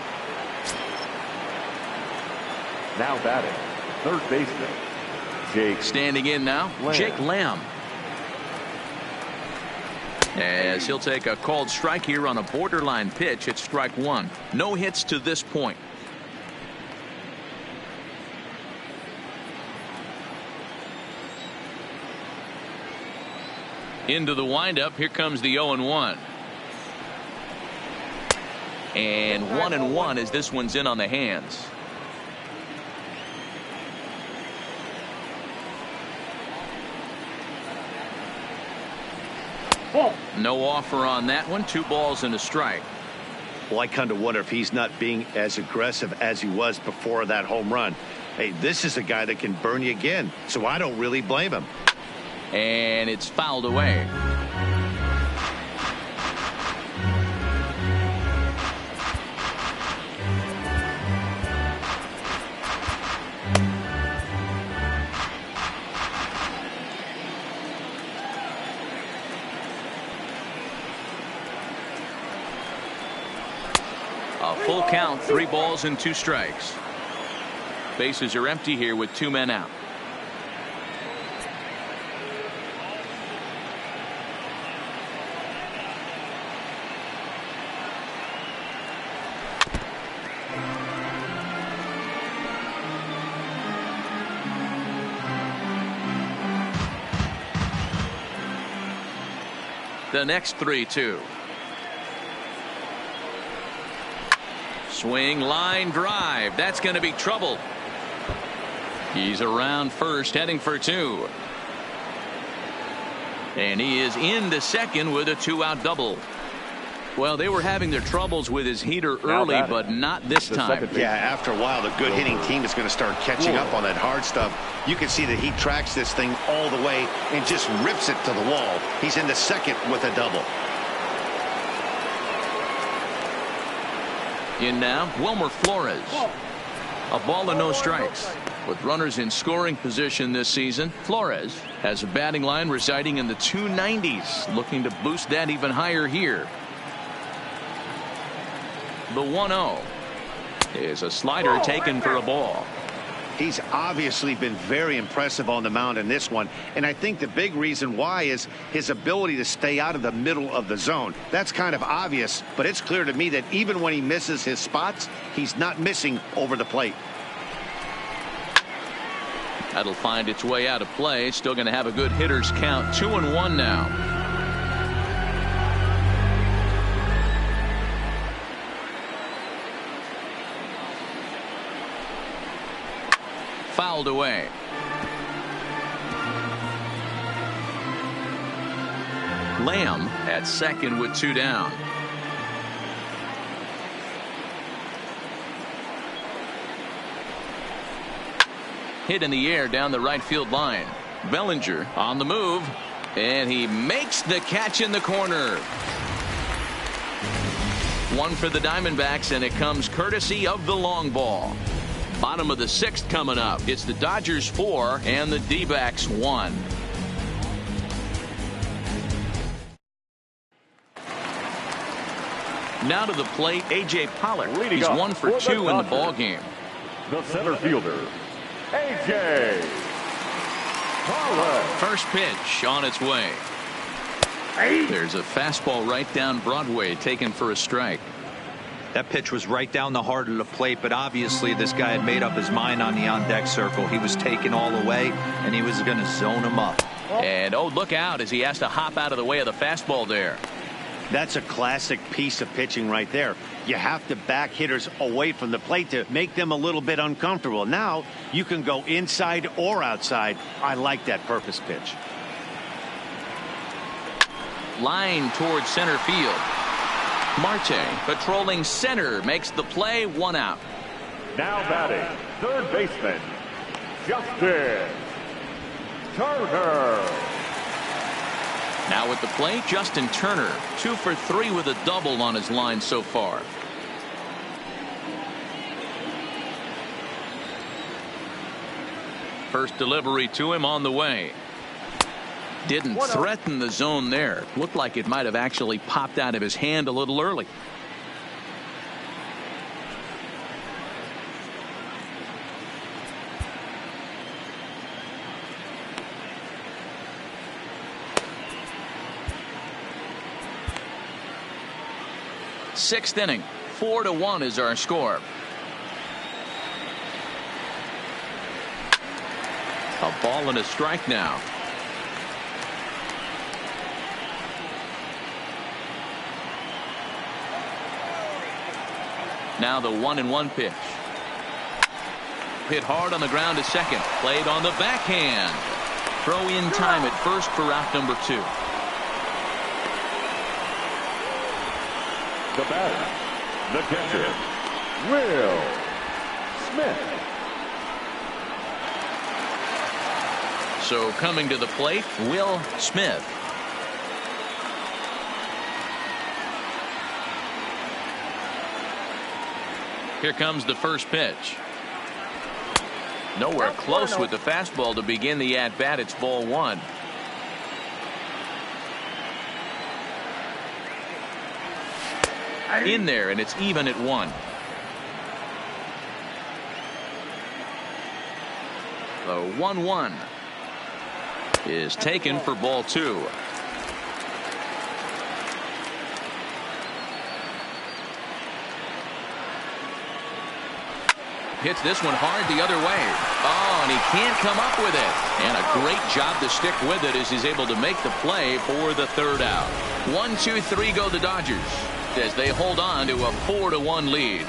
Now batting, third baseman, Jake. Standing in now, Lamb. Jake Lamb. As he'll take a called strike here on a borderline pitch. It's strike 1. No hits to this point. Into the windup. Here comes the 0-1. And 1-1 as this one's in on the hands. No offer on that one. 2 balls and a strike. Well, I kind of wonder if he's not being as aggressive as he was before that home run. Hey, this is a guy that can burn you again, so I don't really blame him. And it's fouled away. A full count, 3 balls and 2 strikes. Bases are empty here with 2 men out. The next 3-2. Swing, line drive. That's going to be trouble. He's around first, heading for 2. And he is into second with a 2-out double. Well, they were having their troubles with his heater early, but not this time. Yeah, after a while, the good hitting team is going to start catching up on that hard stuff. You can see that he tracks this thing all the way and just rips it to the wall. He's in the second with a double. In now, Wilmer Flores. A ball and no strikes. With runners in scoring position this season, Flores has a batting line residing in the 290s, looking to boost that even higher here. The 1-0 is a slider taken for a ball. He's obviously been very impressive on the mound in this one, and I think the big reason why is his ability to stay out of the middle of the zone. That's kind of obvious, but it's clear to me that even when he misses his spots, he's not missing over the plate. That'll find its way out of play. Still going to have a good hitter's count. 2-1 now. Fouled away. Lamb at second with 2 down. Hit in the air down the right field line. Bellinger on the move, and he makes the catch in the corner. One for the Diamondbacks, and it comes courtesy of the long ball. Bottom of the 6th coming up. It's the Dodgers 4 and the D-backs 1. Now to the plate, A.J. Pollock. He's 1 for 2 in the ball game. The center fielder, A.J. Pollock. First pitch on its way. There's a fastball right down Broadway, taken for a strike. That pitch was right down the heart of the plate, but obviously this guy had made up his mind on the on-deck circle. He was taken all the way, and he was going to zone him up. And, oh, look out as he has to hop out of the way of the fastball there. That's a classic piece of pitching right there. You have to back hitters away from the plate to make them a little bit uncomfortable. Now you can go inside or outside. I like that purpose pitch. Line towards center field. Marte patrolling center makes the play. 1 out. Now batting, third baseman, Justin Turner. Now at the plate, Justin Turner, 2 for 3 with a double on his line so far. First delivery to him on the way. Didn't threaten the zone there. Looked like it might have actually popped out of his hand a little early. Sixth inning, 4-1 is our score. A ball and a strike now. Now the 1-1 pitch. Hit hard on the ground to second. Played on the backhand. Throw in time at first for out number 2. The batter, the catcher, Will Smith. So coming to the plate, Will Smith. Here comes the first pitch. Nowhere close with the fastball to begin the at-bat. It's ball 1. In there, and it's even at 1. The 1-1 is taken for ball 2. Hits this one hard the other way. Oh, and he can't come up with it. And a great job to stick with it as he's able to make the play for the 3rd out. 1, 2, 3 go the Dodgers as they hold on to a 4-1 lead.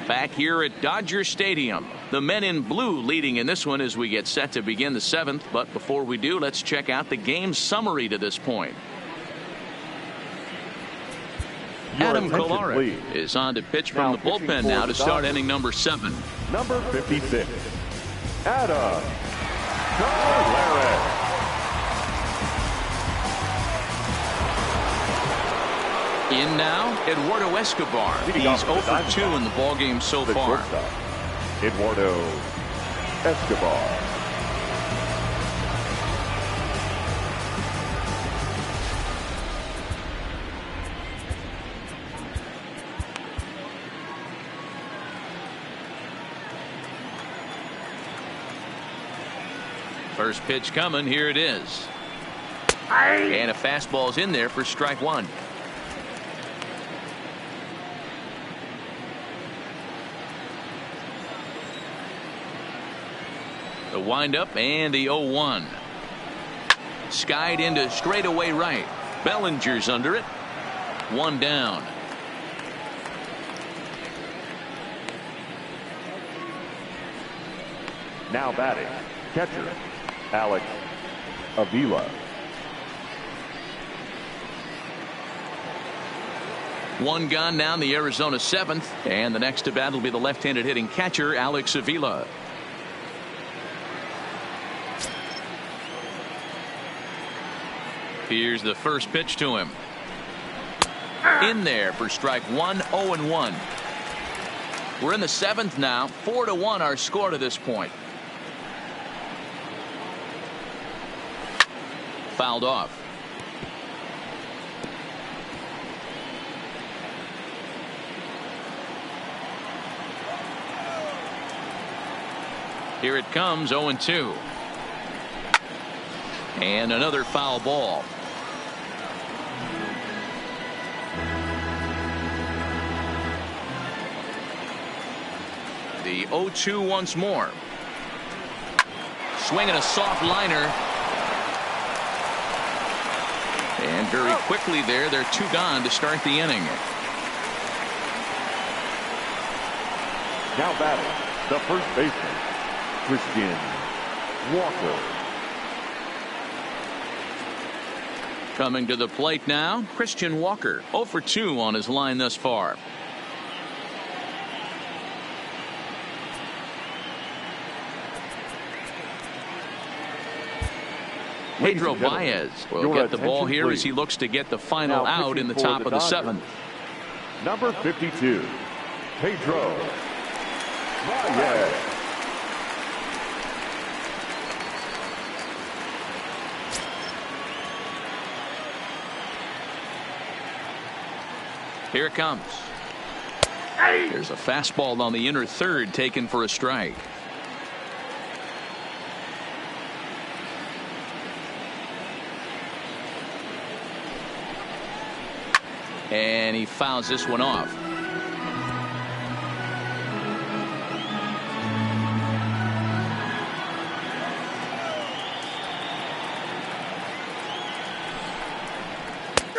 back here at Dodger Stadium. The men in blue leading in this one as we get set to begin the 7th. But before we do, let's check out the game summary to this point. Adam Kolarek is on to pitch from the bullpen now to start inning number 7. Number 56, Adam Kolarek. In now, Eduardo Escobar. He's 0 for 2 in the ballgame so far. Eduardo Escobar. First pitch coming. Here it is. And a fastball's in there for strike 1. The windup and the 0-1. Skied into straightaway right. Bellinger's under it. 1 down. Now batting, catcher Alex Avila. One gone down the Arizona 7th, and the next to bat will be the left-handed hitting catcher Alex Avila. Here's the first pitch to him. In there for strike 1. 0-1. We're in the 7th now. 4-1 our score to this point. Fouled off. Here it comes. 0-2. And another foul ball. The 0-2 once more. Swinging a soft liner. And very quickly there, they're 2 gone to start the inning. Now batting, the first baseman, Christian Walker. Coming to the plate now, Christian Walker. 0 for 2 on his line thus far. Pedro Baez will get the ball here as he looks to get the final out in the top of the 7th. Number 52, Pedro Baez. Here it comes. There's a fastball on the inner third taken for a strike. And he fouls this one off.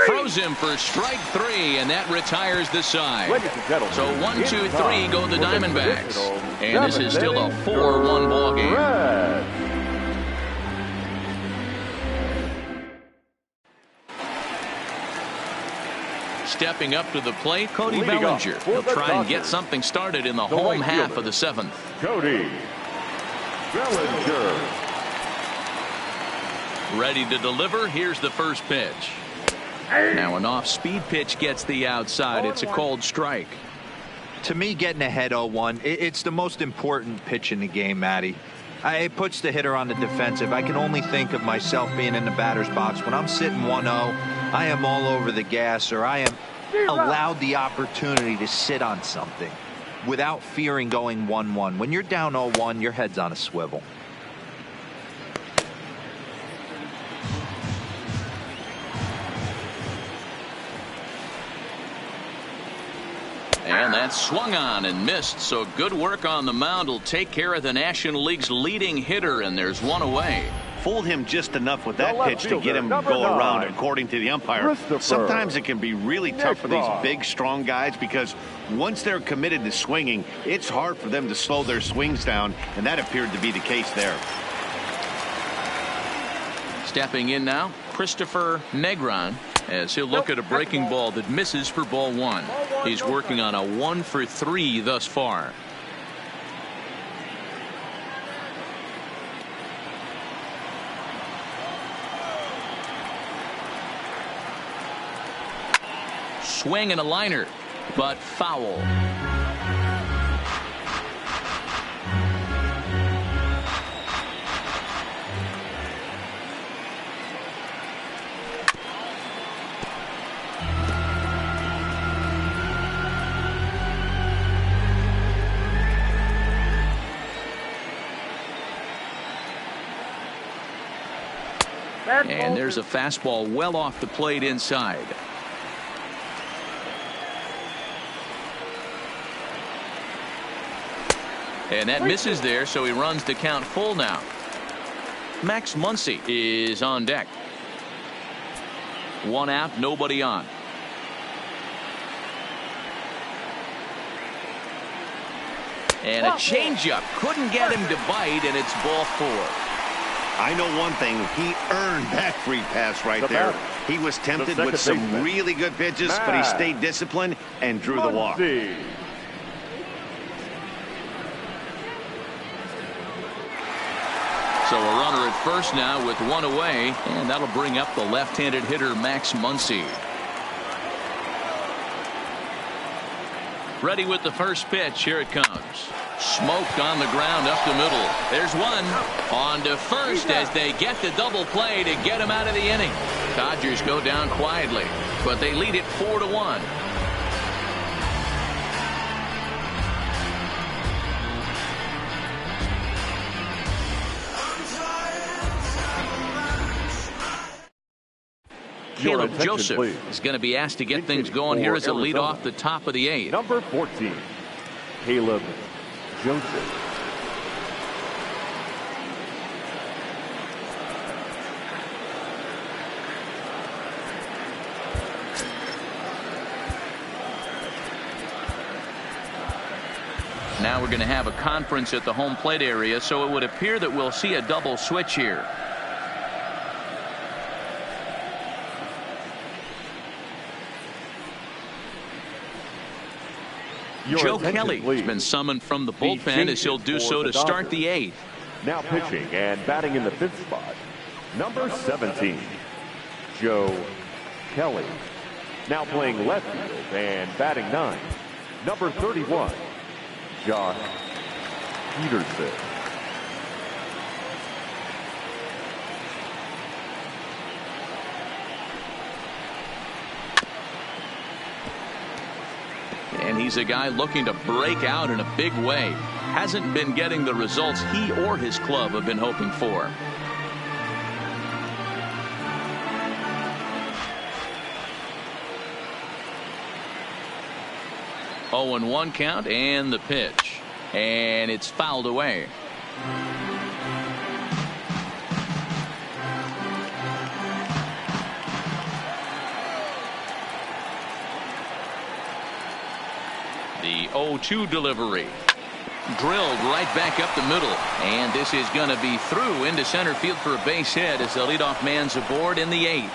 Throws him for strike 3, and that retires the side. So 1, 2, 3 go the Diamondbacks. And this is still a 4-1 ball game. Stepping up to the plate, Cody Bellinger. He'll try and get something started in the home half of the 7th. Cody Bellinger. Ready to deliver. Here's the first pitch. Now an off-speed pitch gets the outside. It's a cold strike. To me, getting ahead 0-1, it's the most important pitch in the game, Matty. It puts the hitter on the defensive. I can only think of myself being in the batter's box. When I'm sitting 1-0, I am all over the gas, or I am allowed the opportunity to sit on something without fearing going 1-1. When you're down 0-1, your head's on a swivel. And that's swung on and missed, so good work on the mound will take care of the National League's leading hitter, and there's one away. fooled him just enough with that pitch to get him to go around, according to the umpire. Sometimes it can be really tough for these big, strong guys because once they're committed to swinging, it's hard for them to slow their swings down, and that appeared to be the case there. Stepping in now, Christopher Negron, as he'll look at a breaking ball that misses for ball one. He's working on a 1 for 3 thus far. Swing and a liner, but foul. And there's a fastball well off the plate inside. And that misses there, so he runs the count full now. Max Muncy is on deck. 1 out, nobody on. And a changeup couldn't get him to bite, and it's ball 4. I know one thing, he earned that free pass right there. He was tempted with some really good pitches, but he stayed disciplined and drew the walk. So a runner at first now with 1 away, and that'll bring up the left-handed hitter Max Muncy. Ready with the first pitch. Here it comes. Smoked on the ground up the middle. There's one. On to first as they get the double play to get him out of the inning. Dodgers go down quietly, but they lead it 4-1. Caleb Joseph is going to be asked to get things going here as a lead off the top of the 8th. Number 14, Caleb Joseph. Now we're going to have a conference at the home plate area, so it would appear that we'll see a double switch here. Joe Kelly has been summoned from the bullpen as he'll do so to start the 8th. Now pitching and batting in the 5th spot, number 17, Joe Kelly. Now playing left field and batting 9, number 31, Josh Peterson. And he's a guy looking to break out in a big way. Hasn't been getting the results he or his club have been hoping for. Oh, and 1 count and the pitch. And it's fouled away. The 0-2 delivery. Drilled right back up the middle. And this is going to be through into center field for a base hit as the leadoff man's aboard in the 8th.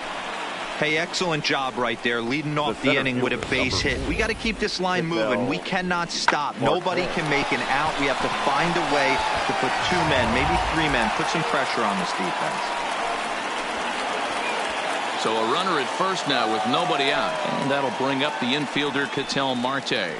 Hey, excellent job right there, leading off the inning with a base hit. We got to keep this line moving. We cannot stop. Nobody can make an out. We have to find a way to put 2 men, maybe 3 men, put some pressure on this defense. So a runner at first now with nobody out. And that'll bring up the infielder Ketel Marte.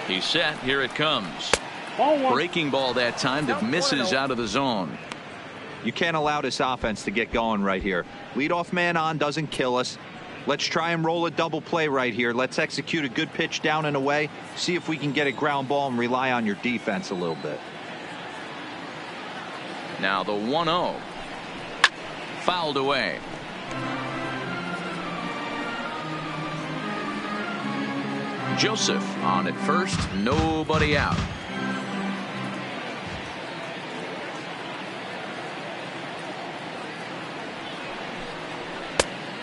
He's set. Here it comes. Breaking ball that time that misses out of the zone. You can't allow this offense to get going right here. Leadoff man on doesn't kill us. Let's try and roll a double play right here. Let's execute a good pitch down and away. See if we can get a ground ball and rely on your defense a little bit. Now the 1-0. Fouled away. Joseph on at first, nobody out.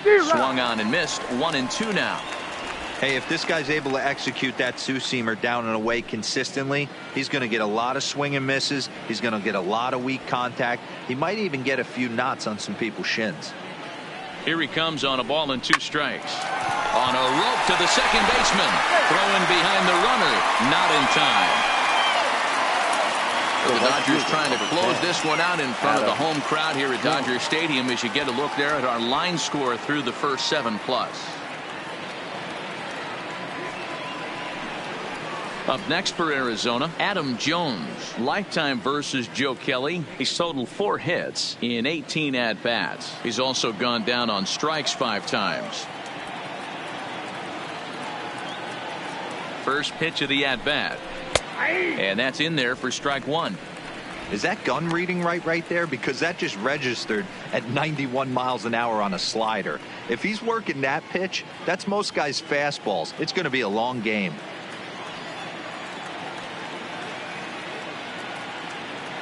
Swung on and missed. 1-2 now. Hey, if this guy's able to execute that two-seamer down and away consistently, he's going to get a lot of swing and misses. He's going to get a lot of weak contact. He might even get a few knots on some people's shins. Here he comes on a ball and 2 strikes. On a rope to the second baseman. Throwing behind the runner. Not in time. The Dodgers trying to close this one out in front of the home crowd here at Dodger Stadium as you get a look there at our line score through the first 7+. Up next for Arizona, Adam Jones. Lifetime versus Joe Kelly. He's totaled 4 hits in 18 at-bats. He's also gone down on strikes 5 times. First pitch of the at-bat. And that's in there for strike 1. Is that gun reading right there? Because that just registered at 91 miles an hour on a slider. If he's working that pitch, that's most guys' fastballs. It's going to be a long game.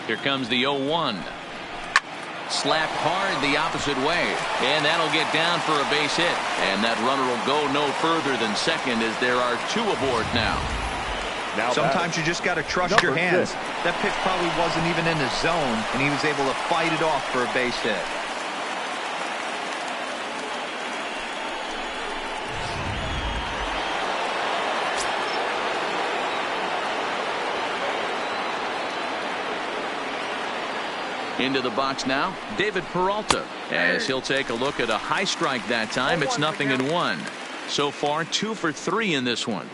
Here comes the 0-1. Slapped hard the opposite way. And that'll get down for a base hit. And that runner will go no further than second as there are 2 aboard now. Sometimes you just got to trust your hands. That pitch probably wasn't even in the zone, and he was able to fight it off for a base hit. Into the box now, David Peralta, as he'll take a look at a high strike that time. It's 0-1. So far, 2 for 3 in this one.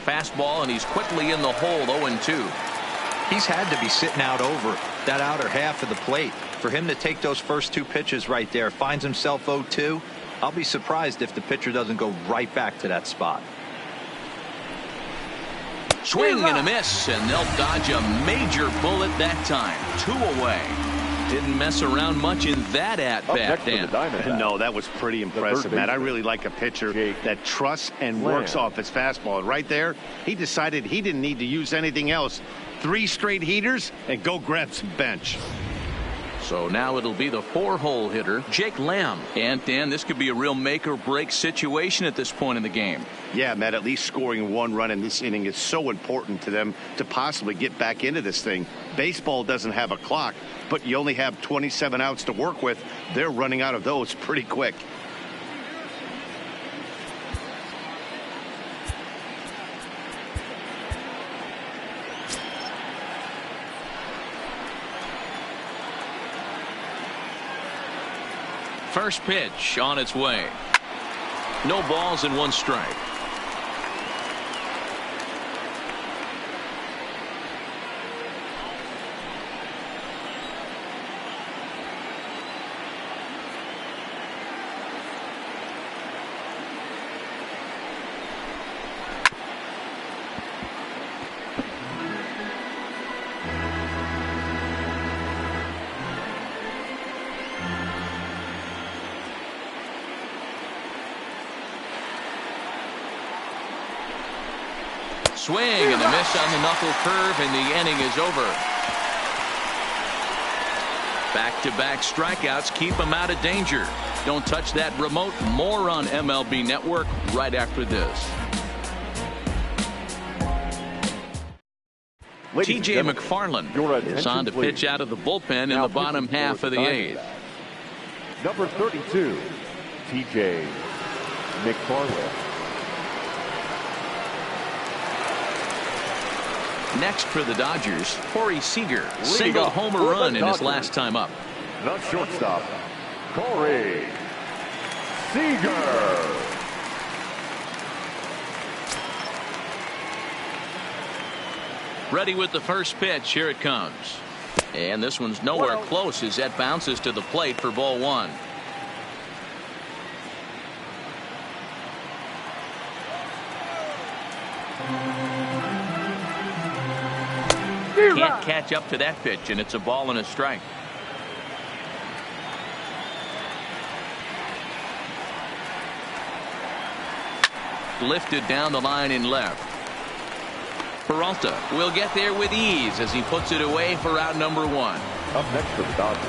Fastball, and he's quickly in the hole. 0-2. He's had to be sitting out over that outer half of the plate. For him to take those first 2 pitches right there, finds himself 0-2. I'll be surprised if the pitcher doesn't go right back to that spot. Swing and a miss, and they'll dodge a major bullet that time. 2 away. Didn't mess around much in that at-bat, Dan. No, that was pretty impressive, Matt. I really like a pitcher that trusts and works off his fastball. And right there, he decided he didn't need to use anything else. 3 straight heaters and go grab some bench. So now it'll be the 4-hole hitter, Jake Lamb. And Dan, this could be a real make-or-break situation at this point in the game. Yeah, Matt, at least scoring 1 run in this inning is so important to them to possibly get back into this thing. Baseball doesn't have a clock, but you only have 27 outs to work with. They're running out of those pretty quick. First pitch on its way. No balls and 1 strike. Swing and a miss on the knuckle curve, and the inning is over. Back-to-back strikeouts keep him out of danger. Don't touch that remote. More on MLB Network right after this. T.J. McFarland is on to pitch out of the bullpen in the bottom half of the 8th. Number 32, T.J. McFarland. Next for the Dodgers, Corey Seager. Single homer run in his last time up. The shortstop, Corey Seager. Ready with the first pitch. Here it comes. And this one's nowhere close as that bounces to the plate for ball 1. Can't catch up to that pitch, and it's a ball and a strike. Lifted down the line in left. Peralta will get there with ease as he puts it away for out number 1. Up next for the Dodgers,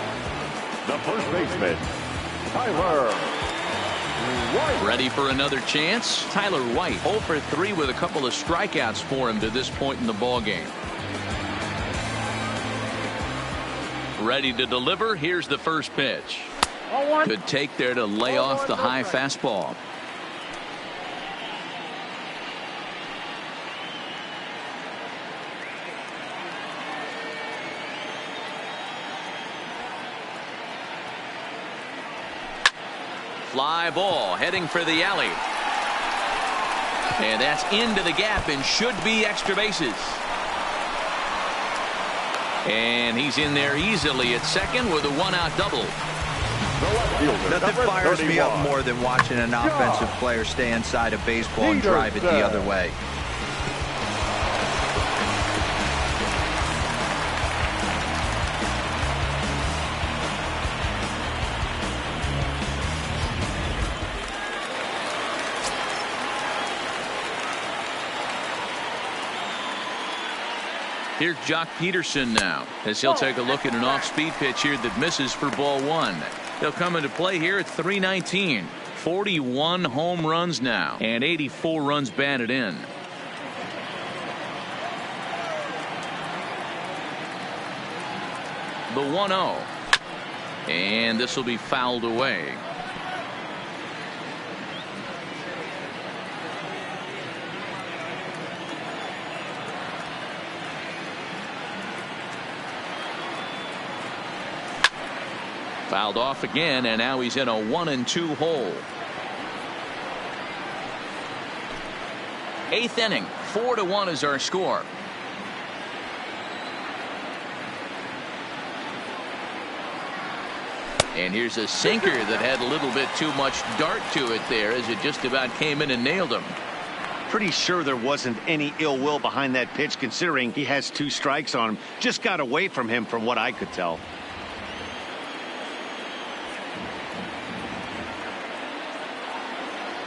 the first baseman, Tyler White. Ready for another chance? Tyler White 0 for 3 with a couple of strikeouts for him to this point in the ball game. Ready to deliver. Here's the first pitch. Good take there to lay off the high fastball. Fly ball heading for the alley. And that's into the gap and should be extra bases. And he's in there easily at second with a 1-out double. Nothing fires me up more than watching an offensive player stay inside of baseball and drive it the other way. Here's Jock Peterson now as he'll take a look at an off-speed pitch here that misses for ball 1. He'll come into play here at 319. 41 home runs now and 84 runs batted in. The 1-0. And this will be fouled away. Fouled off again, and now he's in a 1-2 hole. 8th inning, 4-1 is our score. And here's a sinker that had a little bit too much dart to it there as it just about came in and nailed him. Pretty sure there wasn't any ill will behind that pitch considering he has 2 strikes on him. Just got away from him from what I could tell.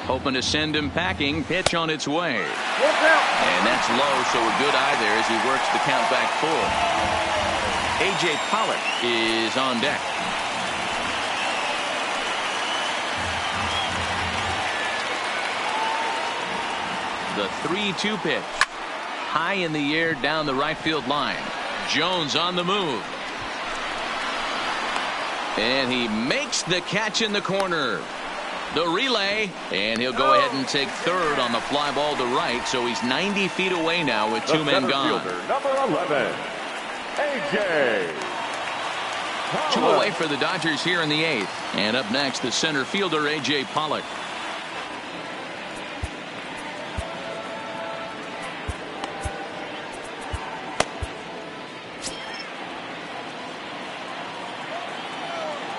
Hoping to send him packing. Pitch on its way. And that's low, so a good eye there as he works the count back full. A.J. Pollock is on deck. The 3-2 pitch. High in the air down the right field line. Jones on the move. And he makes the catch in the corner. The relay, and he'll go ahead and take third on the fly ball to right, so he's 90 feet away now with 2 men gone. Fielder, number 11, A.J. 2 away for the Dodgers here in the 8th. And up next, the center fielder, A.J. Pollock.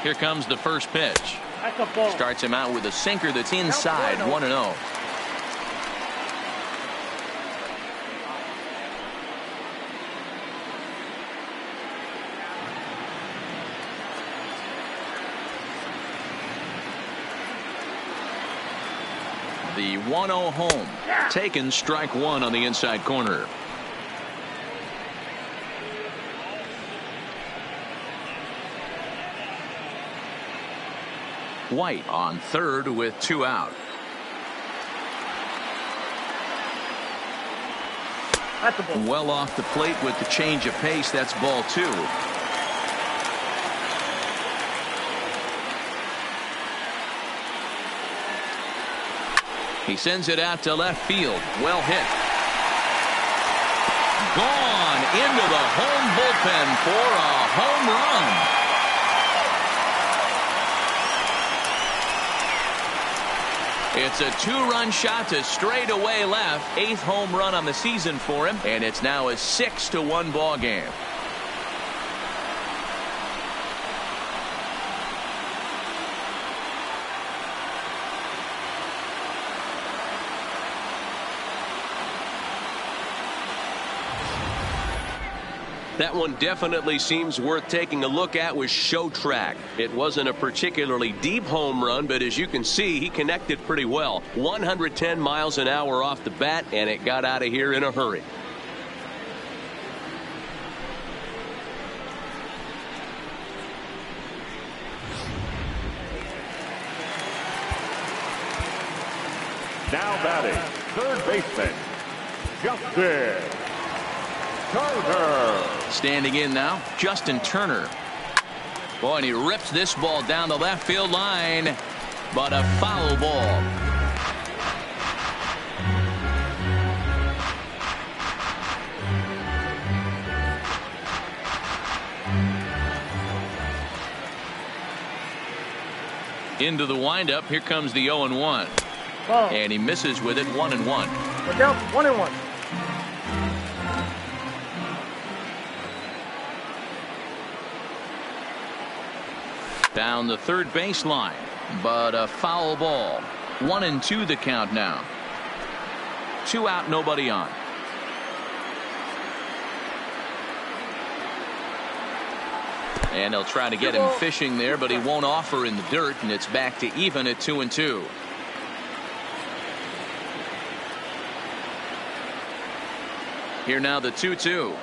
Here comes the first pitch. Starts him out with a sinker that's inside, 1-0. The 1-0 home. Taken strike 1 on the inside corner. White on third with 2 out. Well off the plate with the change of pace. That's ball 2. He sends it out to left field. Well hit. Gone into the home bullpen for a home run. It's a 2-run shot to straightaway left. 8th home run on the season for him, and it's now a 6-1 ball game. That one definitely seems worth taking a look at with Show Track. It wasn't a particularly deep home run, but as you can see, he connected pretty well. 110 miles an hour off the bat, and it got out of here in a hurry. Now batting, third baseman, Justin Turner. Standing in now, Justin Turner. Boy, and he rips this ball down the left field line, but a foul ball. Into the windup, here comes the 0-1. And he misses with it, 1-1. Look out, 1-1. Down the third baseline, but a foul ball. 1-2 the count now. 2 out, nobody on. And they'll try to get him fishing there, but he won't offer in the dirt, and it's back to even at 2-2. Here now the 2-2.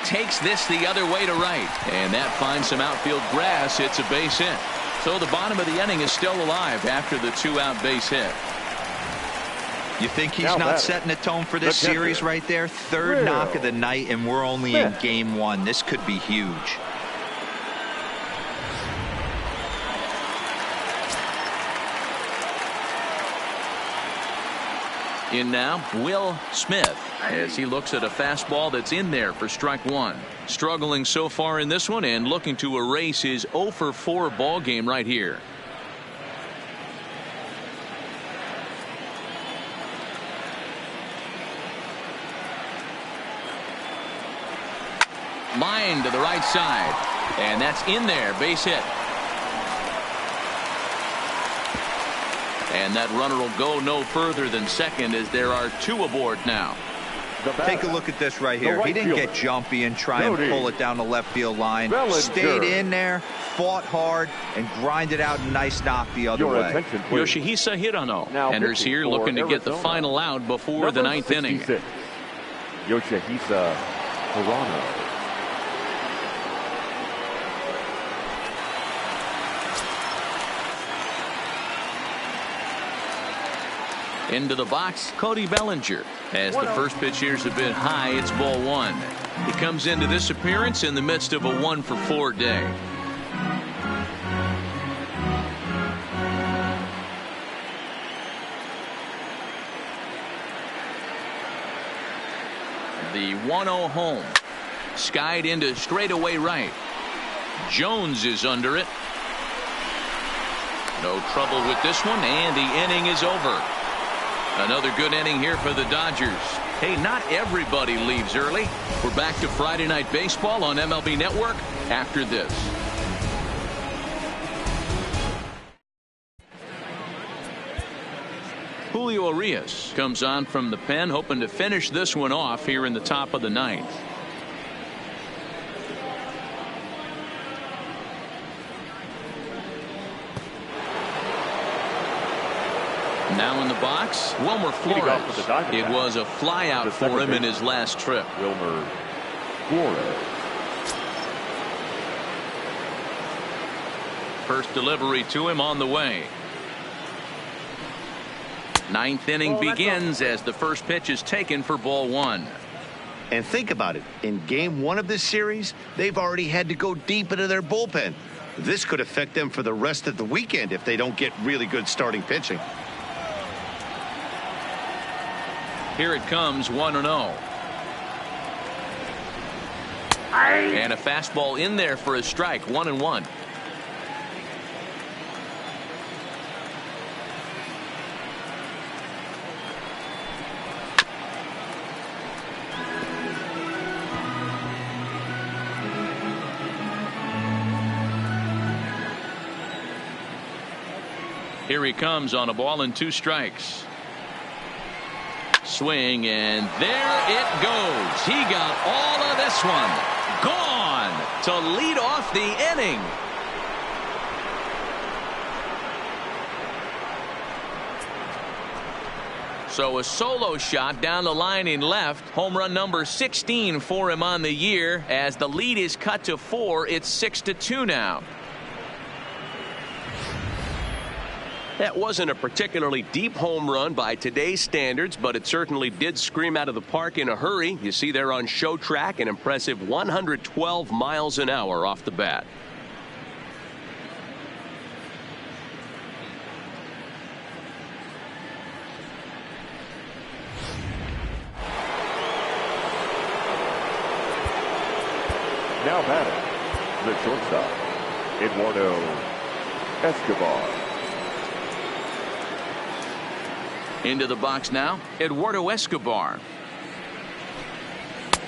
Takes this the other way to right, and that finds some outfield grass. It's a base hit. So the bottom of the inning is still alive after the 2-out base hit. You think he's not setting a tone for this series right there? Third knock of the night, and we're only in game 1. This could be huge. In now, Will Smith, as he looks at a fastball that's in there for strike 1. Struggling so far in this one and looking to erase his 0-for-4 ball game right here. Line to the right side, and that's in there, base hit. And that runner will go no further than second as there are 2 aboard now. Take a look at this right here. He didn't get jumpy and try and pull it down the left field line. Stayed in there, fought hard, and grinded out a nice knock the other way. Yoshihisa Hirano enters here looking to get the final out before the 9th inning. Yoshihisa Hirano. Into the box, Cody Bellinger. As the first pitch here's a bit high, it's ball 1. He comes into this appearance in the midst of a 1-for-4 day. The 1-0 home. Skied into straightaway right. Jones is under it. No trouble with this one, and the inning is over. Another good inning here for the Dodgers. Hey, not everybody leaves early. We're back to Friday Night Baseball on MLB Network after this. Julio Urias comes on from the pen, hoping to finish this one off here in the top of the 9th. Now in the box, Wilmer Flores. It was a flyout for him in his last trip. Wilmer Flores. First delivery to him on the way. 9th inning begins as the first pitch is taken for ball 1. And think about it. In game 1 of this series, they've already had to go deep into their bullpen. This could affect them for the rest of the weekend if they don't get really good starting pitching. Here it comes, 1-0. And a fastball in there for a strike, 1-1. Here he comes on a ball and 2 strikes. Swing, and there it goes. He got all of this one. Gone to lead off the inning. So a solo shot down the line in left. Home run number 16 for him on the year. As the lead is cut to 4, it's 6-2 now. That wasn't a particularly deep home run by today's standards, but it certainly did scream out of the park in a hurry. You see there on show track an impressive 112 miles an hour off the bat. Now batting, the shortstop, Eduardo Escobar. Into the box now, Eduardo Escobar.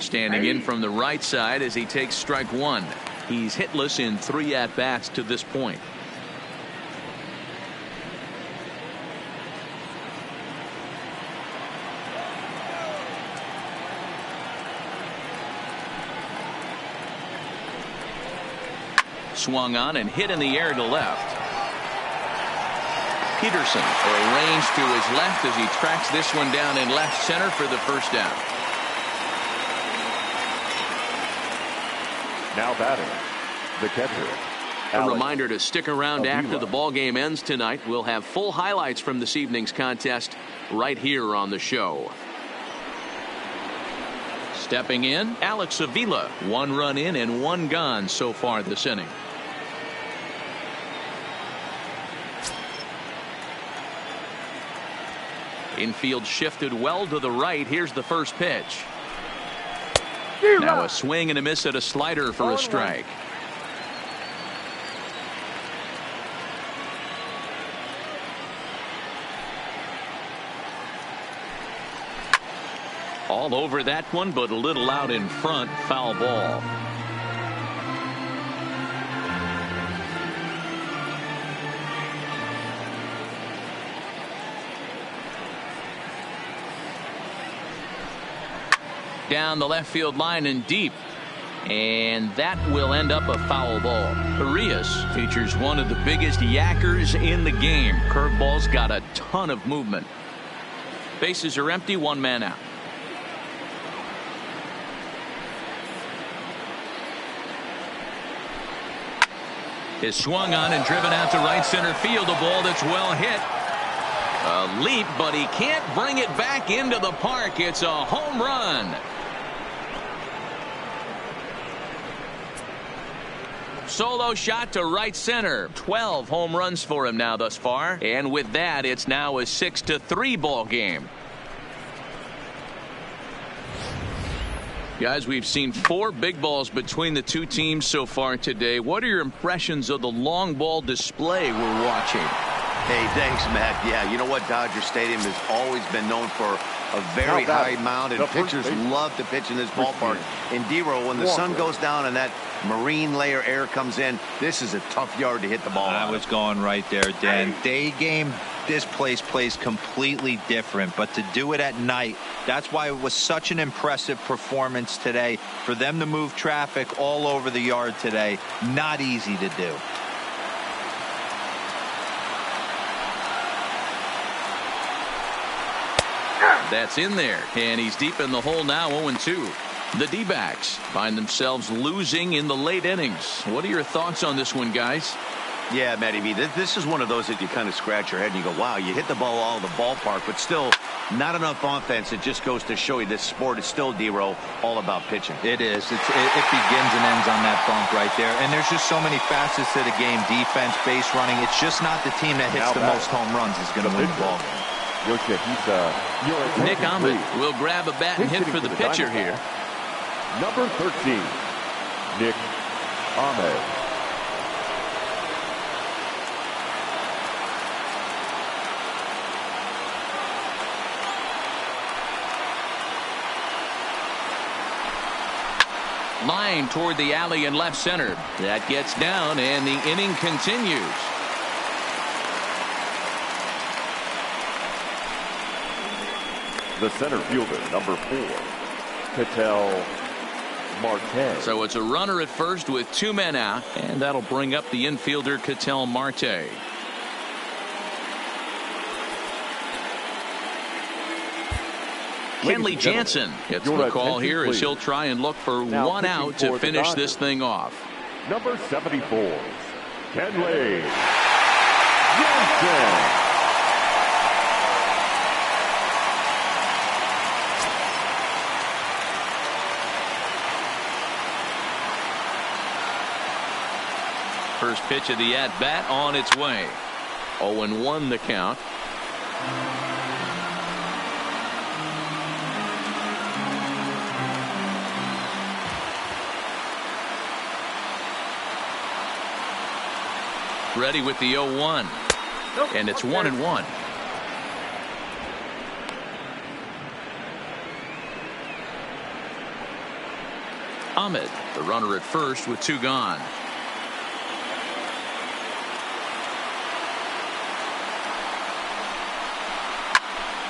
Standing in from the right side as he takes strike one. He's hitless in 3 at-bats to this point. Swung on and hit in the air to left. Peterson arranged to his left as he tracks this one down in left center for the first down. Now batting, the catcher. A reminder to stick around after the ball game ends tonight. We'll have full highlights from this evening's contest right here on the show. Stepping in, Alex Avila. 1 run in and 1 gone so far this inning. Infield shifted well to the right. Here's the first pitch. Now a swing and a miss at a slider for a strike. All over that one, but a little out in front. Foul ball. Down the left field line and deep, and that will end up a foul ball. Arias features one of the biggest yackers in the game. Curveball's got a ton of movement. Bases are empty, 1 man out. Is swung on and driven out to right center field. A ball that's well hit. A leap, but he can't bring it back into the park. It's a home run. Solo shot to right center. 12 home runs for him now thus far. And with that, it's now a 6-3 ball game. Guys, we've seen 4 big balls between the two teams so far today. What are your impressions of the long ball display we're watching? Hey, thanks, Matt. Yeah, you know what? Dodger Stadium has always been known for a very high mound, and pitchers love to pitch in this ballpark. In D-Row, when the sun goes down and that marine layer air comes in, this is a tough yard to hit the ball. I was going right there, Dan. Day game, this place plays completely different, but to do it at night, that's why it was such an impressive performance today. For them to move traffic all over the yard today, not easy to do. That's in there, and he's deep in the hole now, 0-2. The D-backs find themselves losing in the late innings. What are your thoughts on this one, guys? Yeah, Matty B, this is one of those that you kind of scratch your head and you go, wow, you hit the ball all over the ballpark, but still not enough offense. It just goes to show you this sport is still, D-Row, all about pitching. It is. It begins and ends on that bump right there. And there's just so many facets to the game. Defense, base running. It's just not the team that hits the most home runs is going to win the ball game. Nick Ahmed will grab a bat and hit for the pitcher here. Number 13, Nick Ahmed. Line toward the alley in left center. That gets down, and the inning continues. The center fielder, number 4, Ketel Marte. So it's a runner at first with 2 men out, and that'll bring up the infielder Ketel Marte. Kenley Jansen gets the call here as he'll try and look for now 1 out to finish this thing off. Number 74, Kenley Jansen. First pitch of the at-bat on its way. 0-1 the count. Ready with the 0-1. And it's 1-1. Ahmed, the runner at first with 2 gone.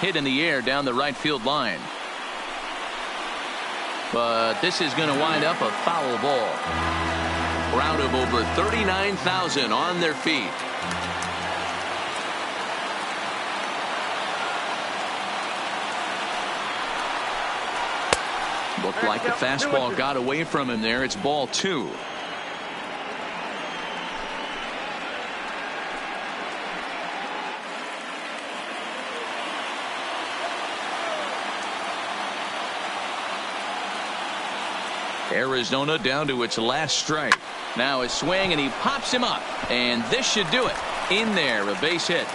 Hit in the air down the right field line. But this is going to wind up a foul ball. Crowd of over 39,000 on their feet. Looked like the fastball got away from him there. It's ball 2. Arizona down to its last strike. Now a swing, and he pops him up, and this should do it. In there, a base hit.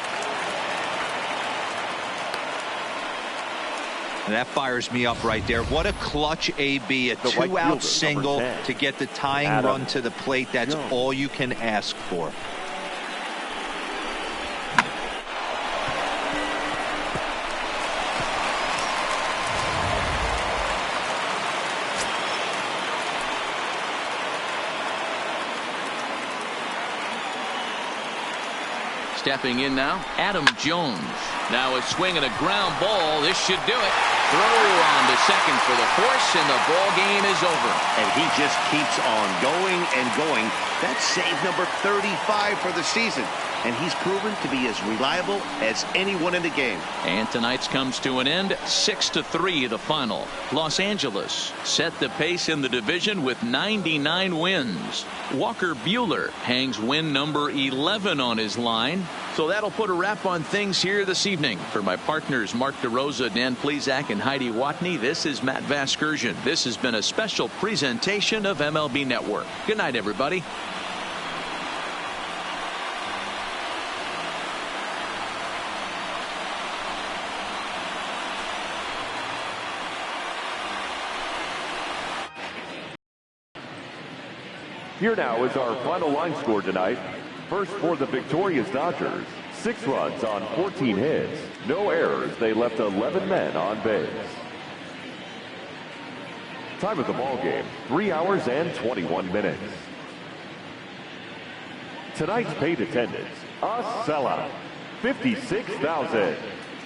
And that fires me up right there. What a clutch AB, a 2-out single to get the tying run to the plate. That's all you can ask for. Stepping in now, Adam Jones. Now a swing and a ground ball. This should do it. Throw on to second for the force, and the ball game is over. And he just keeps on going and going. That's save number 35 for the season. And he's proven to be as reliable as anyone in the game. And tonight's comes to an end. 6-3 the final. Los Angeles set the pace in the division with 99 wins. Walker Buehler hangs win number 11 on his line. So that'll put a wrap on things here this evening. For my partners Mark DeRosa, Dan Plesac, and Heidi Watney, this is Matt Vasgersian. This has been a special presentation of MLB Network. Good night, everybody. Here now is our final line score tonight. First for the victorious Dodgers, 6 runs on 14 hits. No errors. They left 11 men on base. Time of the ball game, 3 hours and 21 minutes. Tonight's paid attendance, a sellout, 56,000.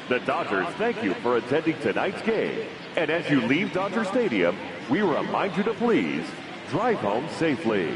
The Dodgers thank you for attending tonight's game. And as you leave Dodger Stadium, we remind you to please drive home safely.